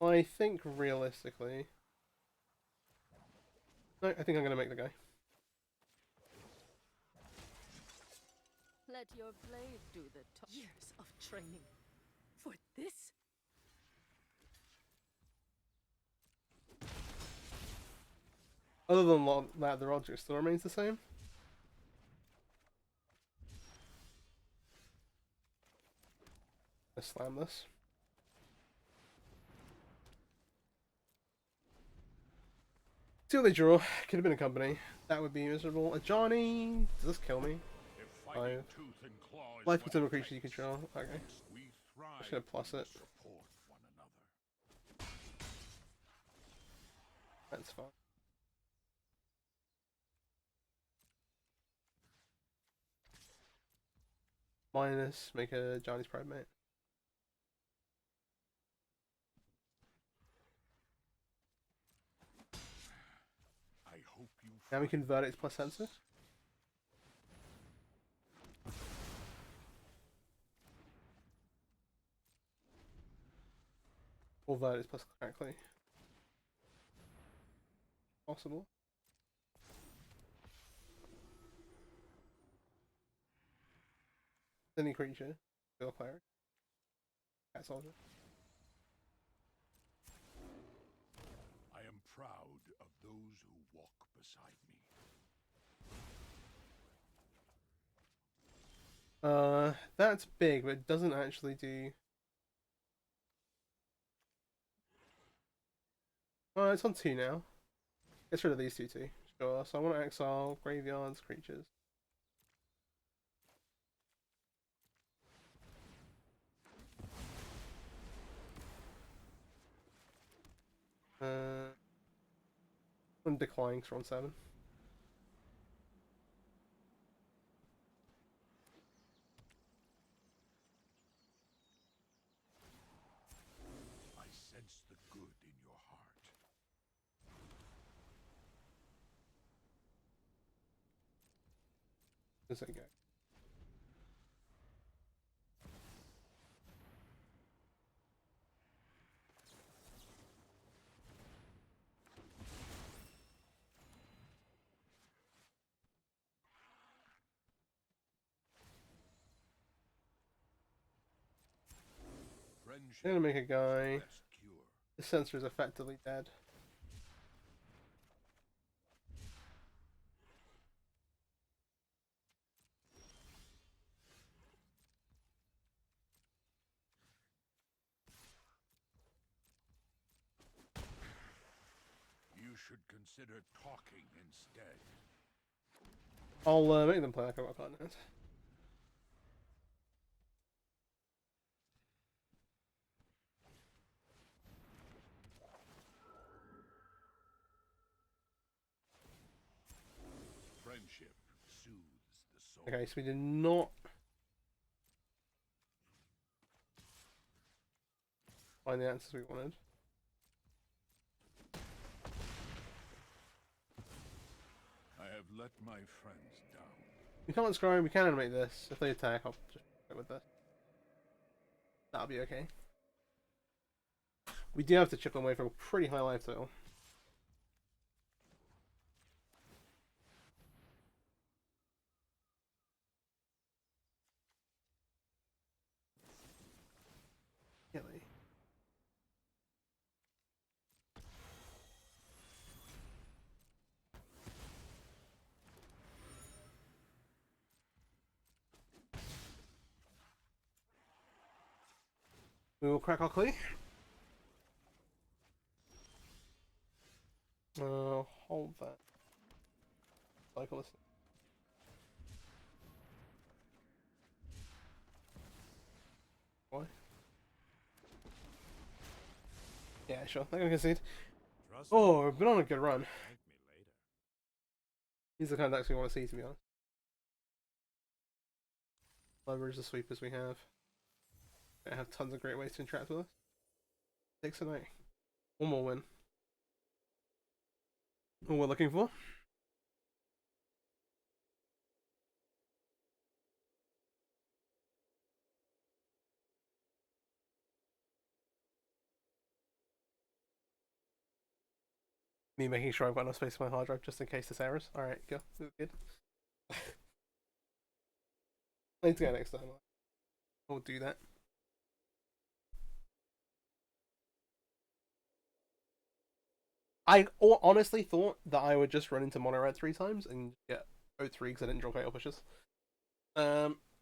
I think realistically... No, I think I'm going to make the guy. Let your blade do the talk. Years of training. For this? Other than that, the object still remains the same. Let's slam this. See what they draw. Could have been a company. That would be miserable. A Johnny. Does this kill me? 5. Life with a creature you control. Okay. Just gonna plus it. That's fine. Minus, make a Johnny's Pride mate. Now we convert it to plus sensor. Or vert is plus correctly. Possible. Any creature. Field cleric. Cat soldier. I am proud of those who walk beside me. That's big, but it doesn't actually do... Oh, it's on 2 now. Get rid of these two too. Sure, so I want to exile graveyards, creatures. I'm declining for on 7. I sense the good in your heart. Does that go? I'm gonna make a guy. The sensor is effectively dead. You should consider talking instead. I'll make them play like a rock card now. Friendship soothes the soul. Okay, so we did not find the answers we wanted. I have let my friends down. We can't scry, we can animate this. If they attack, I'll just go with this. That'll be okay. We do have to chip them away from a pretty high life total. Really? We will crack our clue. Hold that. Cyclist. Why? Yeah, sure. I'm gonna concede. Trust me, Oh, we've been on a good run. thank me later. These are the kind of decks we want to see, to be honest. Leverage the sweepers we have. We have tons of great ways to interact with us. 6 and 8. One more win. All we're looking for. Me making sure I've got enough space on my hard drive just in case this errors. Alright, go. Good. I need to go next time. We'll do that. I honestly thought that I would just run into mono red 3 times and get 0-3 because I didn't draw fatal pushes.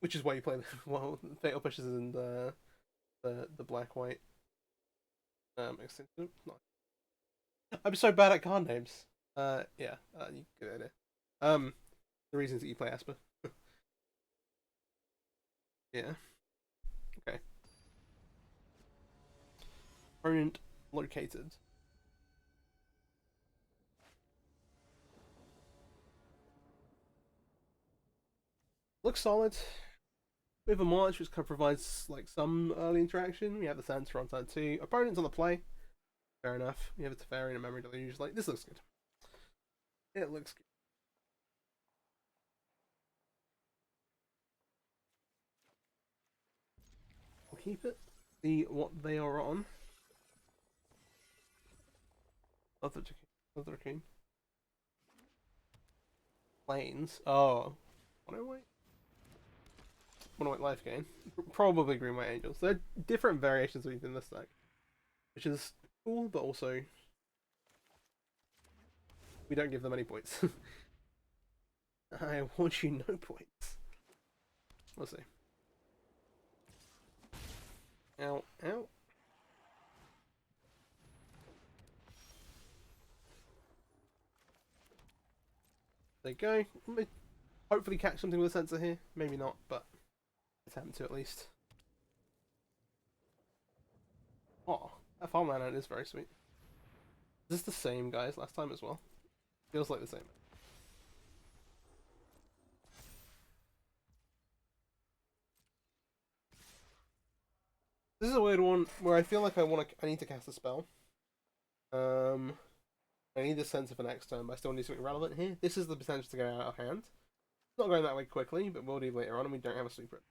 Which is why you play well fatal pushes and the black white extension. I'm so bad at card names. Yeah, good idea. The reasons that you play Esper. Yeah. Okay. Opponent located. Looks solid. We have a march which kind of provides like some early interaction. We have the center on turn 2. Opponent's on the play. Fair enough. We have a Teferi and a Memory Deluge. Like, this looks good. It looks good. We'll keep it. See what they are on. Other Raccoon. Planes. Oh. Mono white? Mono white life gain. Probably green white angels. They're different variations within this deck. Which is cool, but also we don't give them any points. I want you no points. We'll see. Ow, ow. There you go. Hopefully catch something with a sensor here. Maybe not, but attempt to at least. Oh, that farmland out is very sweet. Is this the same guy as last time as well? Feels like the same. This is a weird one where I feel like I need to cast a spell. I need the sense for next turn, but I still need something relevant here. This is the potential to go out of hand. It's not going that way quickly, but we'll do later on, and we don't have a sweeper.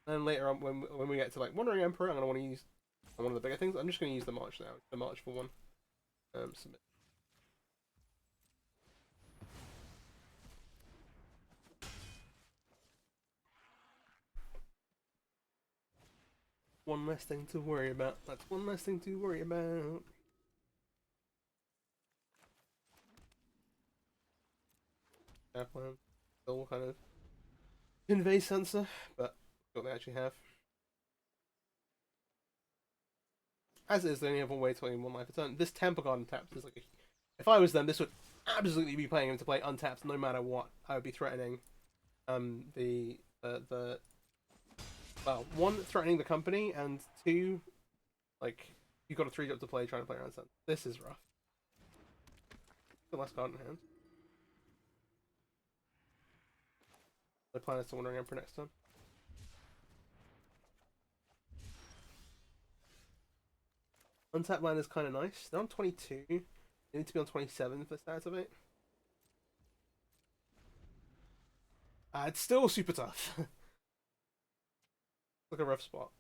And later on, when we get to like Wandering Emperor, I'm gonna want to use one of the bigger things. I'm just gonna use the March now. The March for one. Submit. One less thing to worry about. That's one less thing to worry about. Plan. Still kind of convey sensor, but what they actually have. As it is, they only have one way to play one life a turn. This Temple Garden taps is like if I was them, this would absolutely be playing him to play untapped no matter what. I would be threatening The well, one, threatening the company, and two, like, you've got a 3-drop to play trying to play around sun. This is rough. The last card in hand. The plan is to Wandering Emperor next time. Untapped land is kind of nice. They're on 22. They need to be on 27 for the start of it. It's still super tough. Like a rough spot.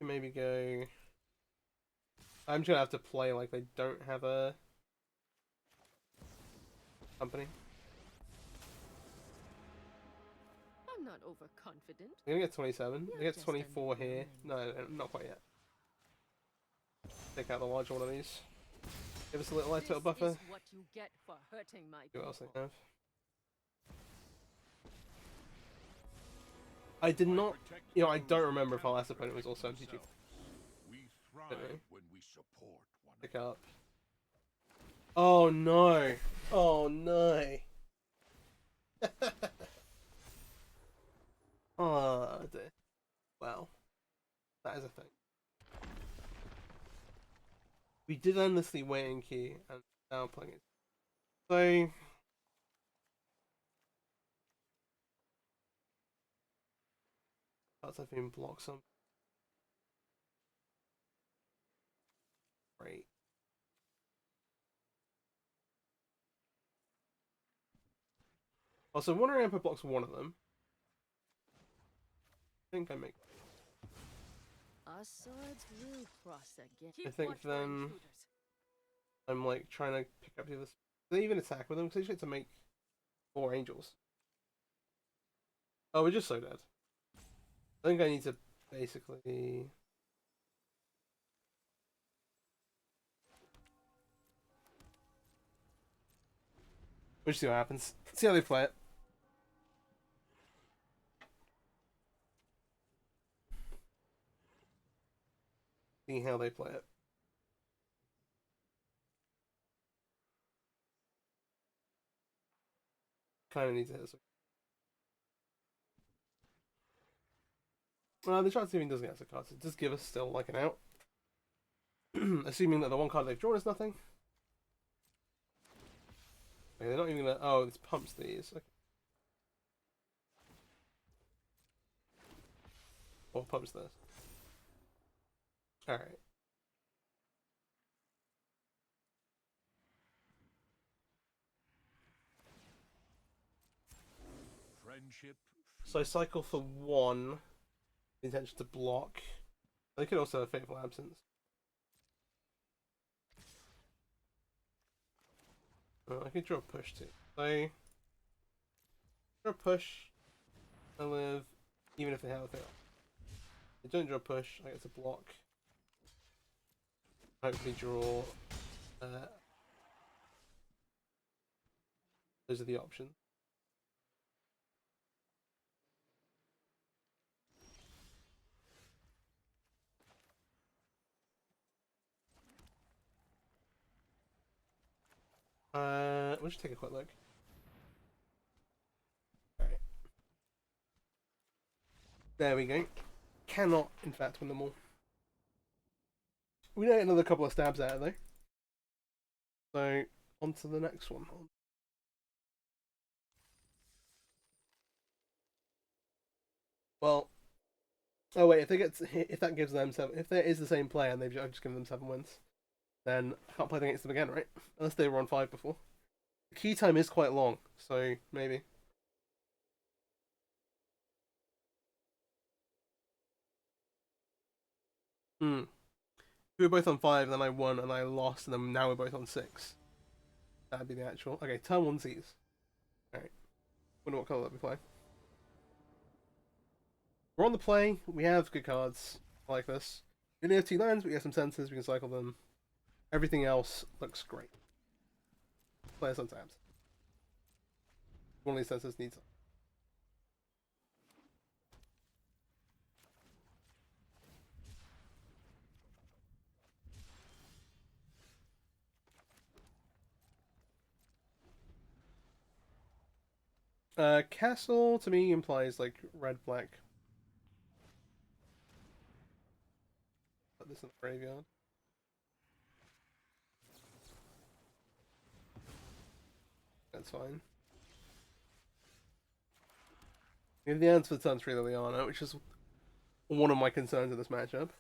Maybe go. I'm just gonna have to play like they don't have a company. I'm not overconfident. They're gonna get 27. You're They get just 24 here. annoying. No, not quite yet. Take out the larger one of these. Give us a little light total This buffer. is what you get for hurting my See what else they people. have. I did not. You know, I don't remember if our last opponent was also MTG. We thrive Don't when we support one Pick up. Oh no! Oh no! Oh dear. Wow. That is a thing. We did endlessly wait in queue and now playing it. So cards have been blocked some. Great. Also, Wandering Emperor blocks one of them. I think I make. Our swords will cross again. I Keep think watch for then intruders. I'm like trying to pick up the other. Do they even attack with them? Because they just get to make 4 angels. Oh, we're just so dead. I think I need to basically. We'll just see what happens. See how they play it. See how they play it. Kind of need to hit this. The chance saving doesn't get us a card, so just give us still like an out. Assuming that the one card they've drawn is nothing. Okay, they're not even gonna. Oh, this pumps these. Okay. Or pumps this. Alright. friendship. So I cycle for 1. The intention to block. They could also have Fateful Absence. I could draw a push too. So draw a push. I live, even if they have a thing. They don't draw a push. I get to block. Hopefully draw. Those are the options. We'll just take a quick look. Alright. There we go. Cannot, in fact, win them all. We get another couple of stabs at it, though. So, on to the next one. Well, oh wait, if that gives them 7, if there is the same player and I've just given them 7 wins, then I can't play against them again, right? Unless they were on 5 before. The key time is quite long, so maybe. We were both on 5, then I won, and I lost, and then now we're both on 6. That'd be the actual. Okay, turn 1 seas. Alright. Wonder what colour that we play. We're on the play, we have good cards like this. We only have 2 lands, but we have some sensors, we can cycle them. Everything else looks great. Players untapped. One of these sensors needs. Castle to me implies like red black. Put this in the graveyard. That's fine. We have the answer to turn 3 Liliana, which is one of my concerns in this matchup.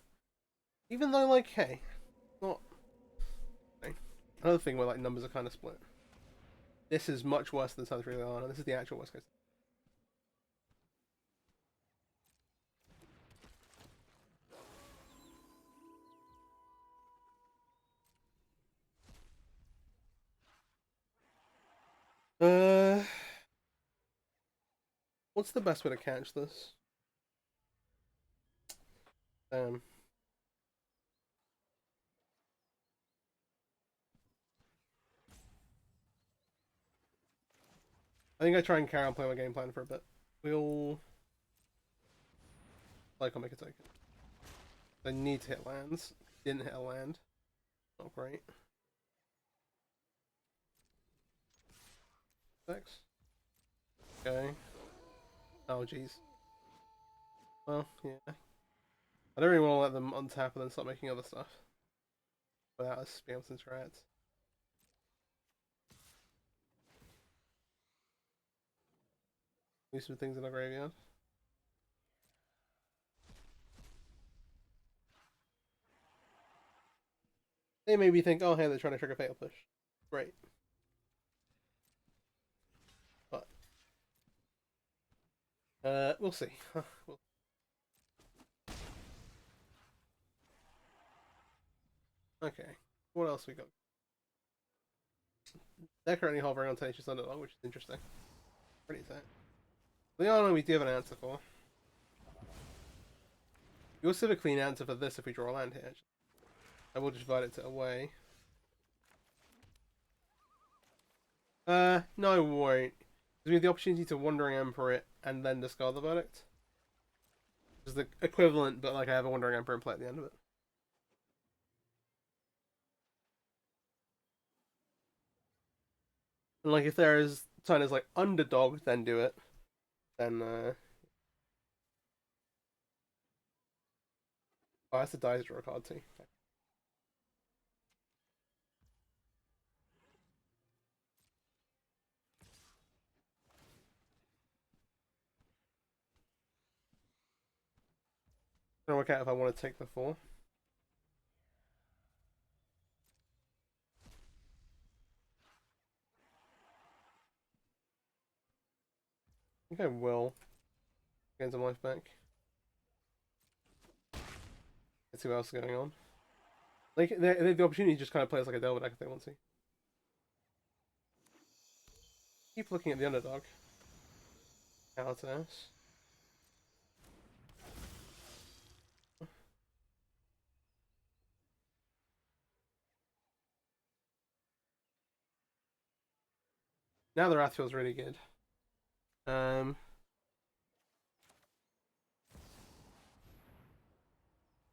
Even though, like, hey, not. Okay. Another thing where like numbers are kind of split. This is much worse than turn 3 Liliana. This is the actual worst case. What's the best way to catch this? I think I try and carry on playing my game plan for a bit. We'll like I'll make a token. I need to hit lands. Didn't hit a land. Not great. 6. Okay. Oh jeez. Well, yeah. I don't really want to let them untap and then start making other stuff without us being able to interact. Leave some things in our graveyard. They maybe think, oh hey, they're trying to trigger Fatal Push. Great. But we'll see. Okay. What else we got? They're currently hovering on Tenacious Underdog, which is interesting. Pretty tight. Liana we do have an answer for. You also have a clean answer for this if we draw a land here. I will just divide it away. No, I won't. Because we have the opportunity to Wandering Emperor it and then discard the verdict. Which is the equivalent, but like I have a Wandering Emperor and play at the end of it. And like if there is sign as like underdog, then do it. Then oh, that's a die to draw a card too. I'm gonna work out if I want to take the 4. I think I will. Gain some life back. Let's see what else is going on. Like they have the opportunity to just kind of play as like a Delver deck if they want to. Keep looking at the underdog. Counter's. Now the Wrath feels really good. So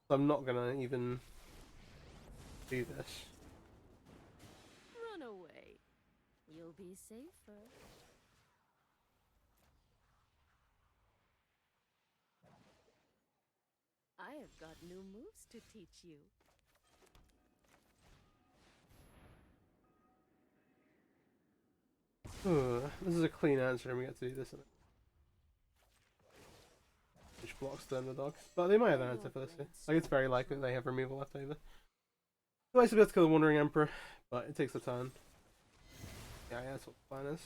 I'm not gonna even do this. Run away. You'll be safer. I have got new moves to teach you. This is a clean answer and we get to do this in it. Which blocks the underdog. But they might have an answer for this here. Like it's very likely they have removal left over. Nice to be able to kill the Wandering Emperor, but it takes a turn. Yeah, that's what the plan is.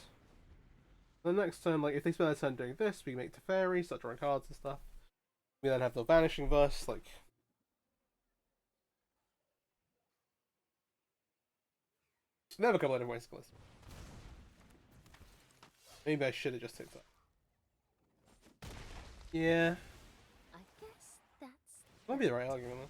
The next turn, like if they spend their turn doing this, we make Teferi, start drawing cards and stuff. We then have the Vanishing Verse, like they have a couple of different ways to kill this. Maybe I should have just took that. Yeah. I guess that's Might be the right argument though.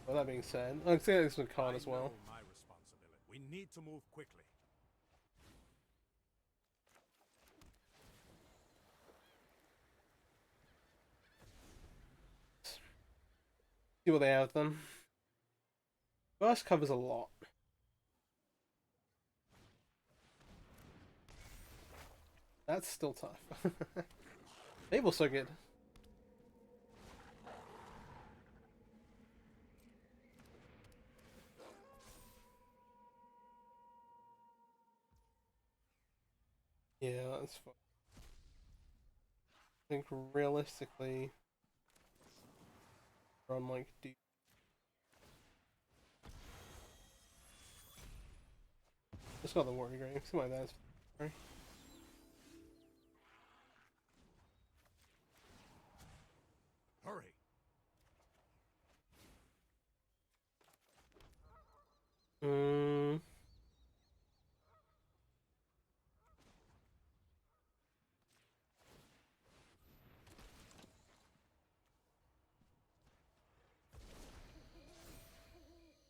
Well, that being said, I'd say this with card as well. I know my responsibility. We need to move quickly. See what they have then. Burst covers a lot. That's still tough. Fable's so good. Yeah, that's fine. I think realistically, run like deep. Just got the warrior grave. See why that's sorry. Hurry. Mm.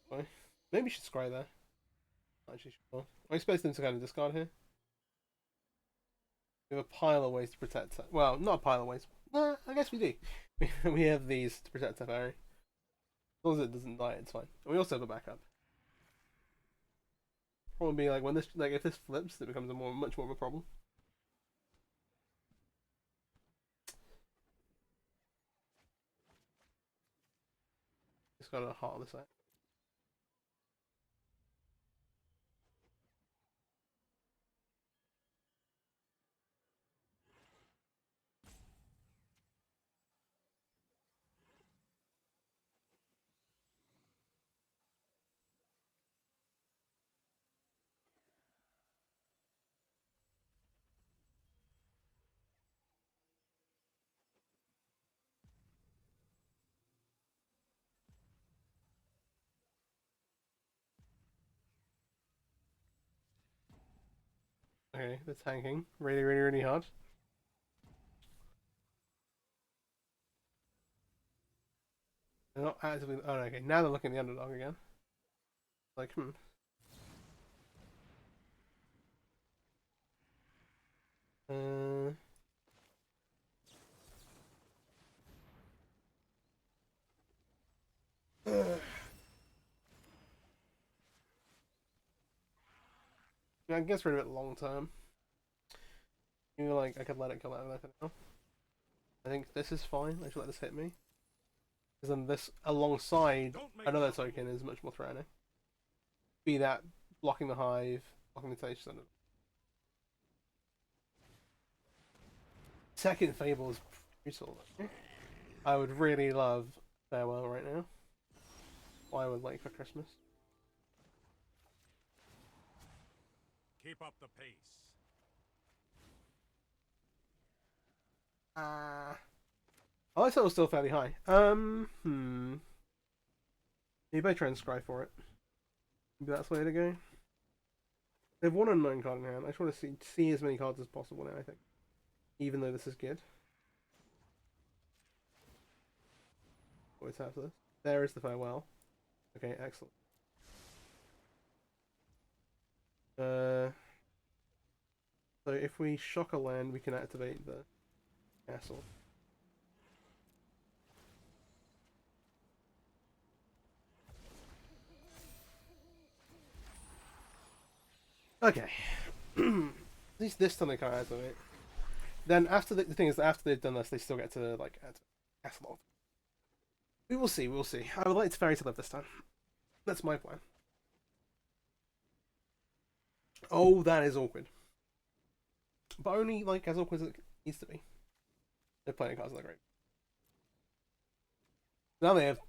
Why? Maybe you should scry there. Not actually sure. I expect them to kind of discard here. We have a pile of ways to protect. Well, not a pile of ways. Nah, I guess we do. We have these to protect Teferi. As long as it doesn't die, it's fine. And we also have a backup. Problem being like when this, like if this flips, it becomes much more of a problem. It's got a heart on the side. Okay, they're tanking really, really, really hard. They're not actively. Oh, okay. Now they're looking at the underdog again. Like, Uh. I guess rid of it long term. You know, like I could let it come out of there for now. I think this is fine. I should let this hit me. Because then this alongside another token is much more threatening. Be that blocking the hive, blocking the Tage Center. Second Fable is brutal. I would really love Farewell right now. What I would like for Christmas. Keep up the pace. I thought it was still fairly high. Maybe I try and scry for it. Maybe that's the way to go. They've won a 9 card in hand. I just want to see as many cards as possible now, I think. Even though this is good. Always have this. There is the Farewell. Okay, excellent. So if we shock a land, we can activate the castle. Okay. At least this time they can't activate. Then after the thing is that after they've done this, they still get to like add castle. We will see. We will see. I would like Teferi to live this time. That's my plan. Oh, that is awkward. But only like as awkward as it needs to be. They're playing cards that great. Now they have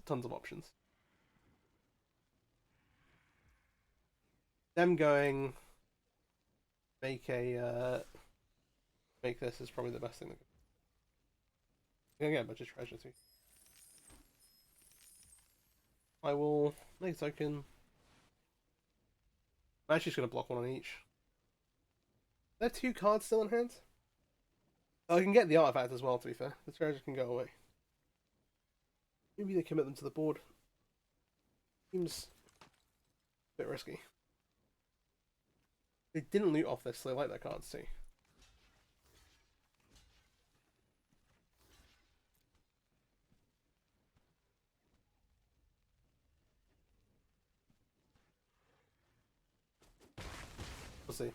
tons of options. Them going make this is probably the best thing. They're gonna get a bunch of treasure too. I will make a token. I'm actually just gonna block one on each. There are 2 cards still in hand. Oh, I can get the artifact as well, to be fair. The treasure can go away. Maybe they commit them to the board. Seems a bit risky. They didn't loot off this, so they like their cards too. see.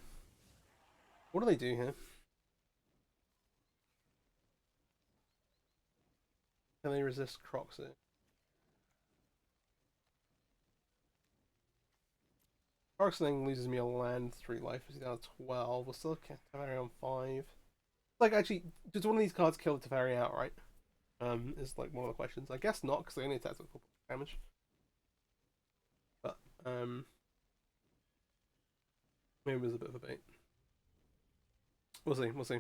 What do they do here? Can they resist Croxy? Croxing loses me a land, 3 life, is down to 12. We'll still have Teferi on 5. Like, actually, does one of these cards kill the Teferi outright? Is like one of the questions. I guess not, because they only attack with 4 damage. But, maybe it was a bit of a bait. We'll see, we'll see.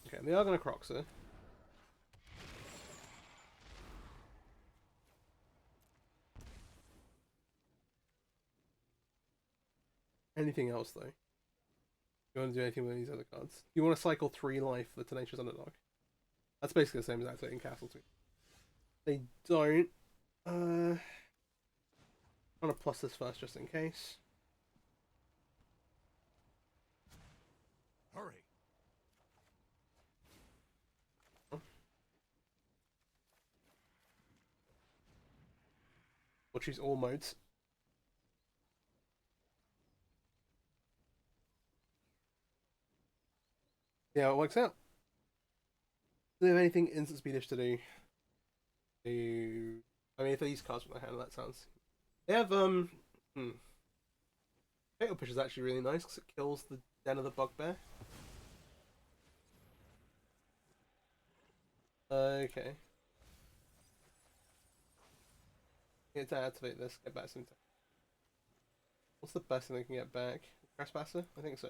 Okay, they are going to Croxer. Anything else, though? You want to do anything with these other cards? You want to cycle 3 life for the Tenacious Underdog? That's basically the same as activating Castle too. They don't. I'm gonna plus this first just in case. Hurry. We'll choose all modes. Yeah, it works out. Do they have anything instant speedish to do? I mean, if they use cards from their hand, that sounds. They have Fatal Push is actually really nice because it kills the Den of the Bugbear. Okay. Get to activate this. Get back some time. What's the best thing they can get back? Trespasser? I think so.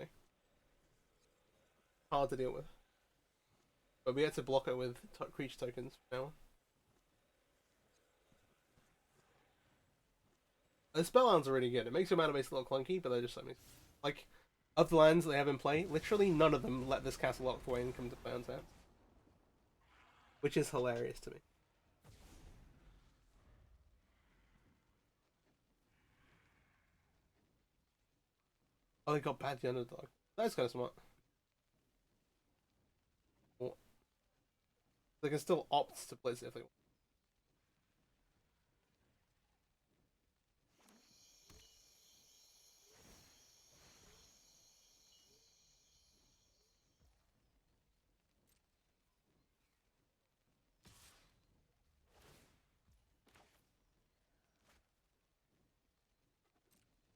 Hard to deal with. But we had to block it with creature tokens now. The spell lands are really good. It makes your mana base a little clunky, but they're just like of the lands they have in play, literally none of them let this castle lock away and come to play untapped. Which is hilarious to me. Oh, they got bad the underdog. That's kind of smart. What? They can still opt to blitz if they want.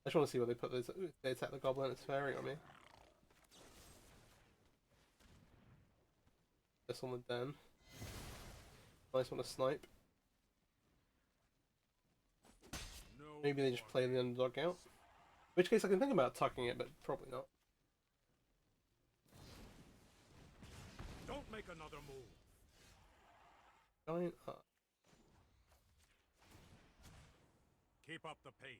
I just want to see where they put this. They attack the goblin, it's fairing on me. This on the den. Nice one to snipe. No Maybe they just play the underdog out. In which case I can think about tucking it, but probably not. Don't make another move. Giant up. Keep up the pace.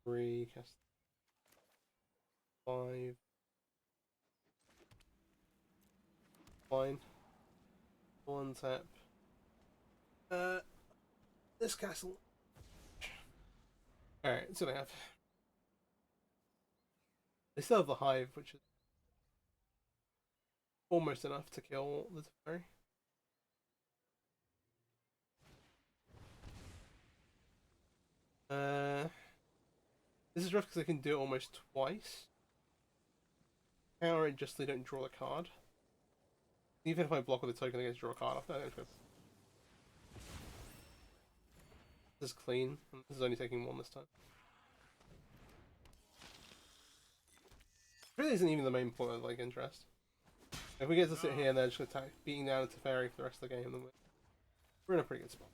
Three, cast 5. Fine. One tap. This castle. Alright, so they have. They still have the hive, which is almost enough to kill the Teferi. This is rough because they can do it almost twice. Counter it just so they don't draw the card. Even if I block with the token, they get to draw a card off. No, this is clean. This is only taking 1 this time. Really isn't even the main point of like interest. If we get to sit here and they're just attack, beating down a Teferi for the rest of the game, then we're in a pretty good spot.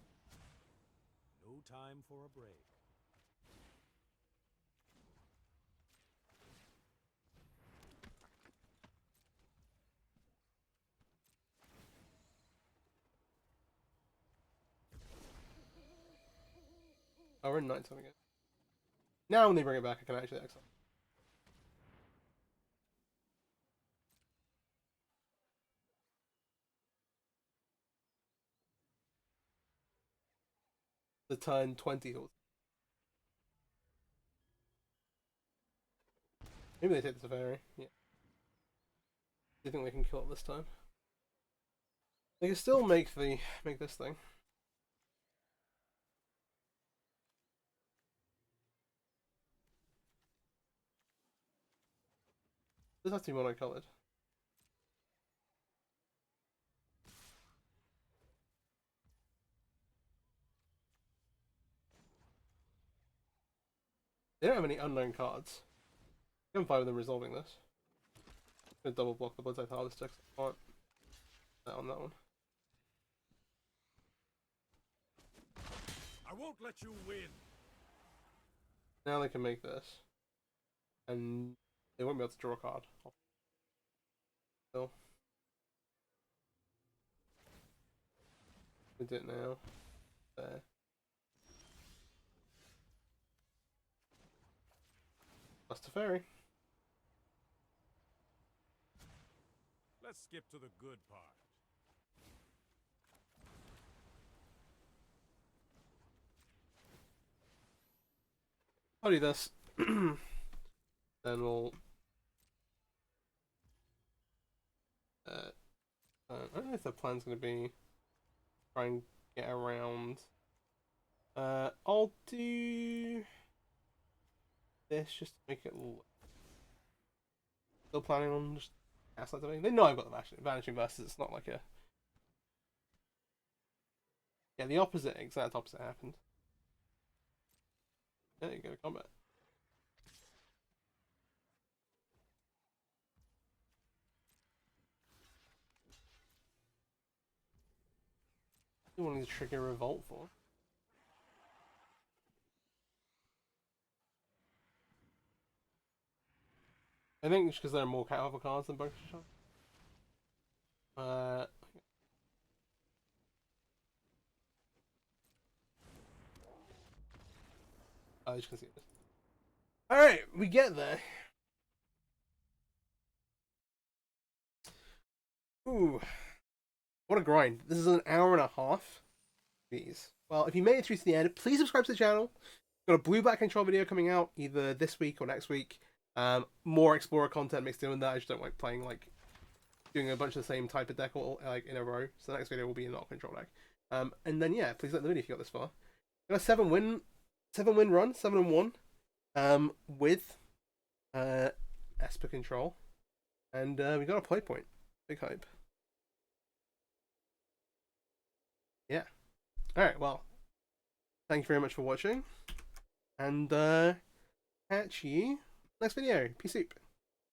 No time for a break. Oh, we're in nighttime again. Now when they bring it back, I can actually exile. The turn 20 horse. Maybe they take the Safari. Yeah. Do you think they can kill it this time? They can still make this thing. This has to be mono-colored. They don't have any unknown cards. I'm fine with them resolving this. I'm gonna double block the Bloodside Harvester. Alright. That on that one. I won't let you win. Now they can make this. And they won't be able to draw a card. Still. We do it now. There. That's a fairy. Let's skip to the good part. I'll do this. Then we'll I don't know if the plan's gonna be try and get around. I'll do this just to make it look. Still planning on just gaslighting. They know I've got the vanishing versus. It's not like a the opposite, exact opposite happened. There you go, combat. You wanting to trigger revolt for? I think it's because there are more powerful cards than Bunker Shot. I just can see this. Alright, we get there. Ooh. What a grind. This is an hour and a half. Jeez. Well, if you made it through to the end, please subscribe to the channel. Got a Blueback Control video coming out either this week or next week. More Explorer content mixed in with that. I just don't like playing, like, doing a bunch of the same type of deck all, like, in a row. So the next video will be a not control deck. And then, yeah, please like the video if you got this far. Got a 7-win run, 7-1. With Esper Control. And we got a play point. Big hype. Yeah. Alright, well. Thank you very much for watching. And catch you next video. Peace out.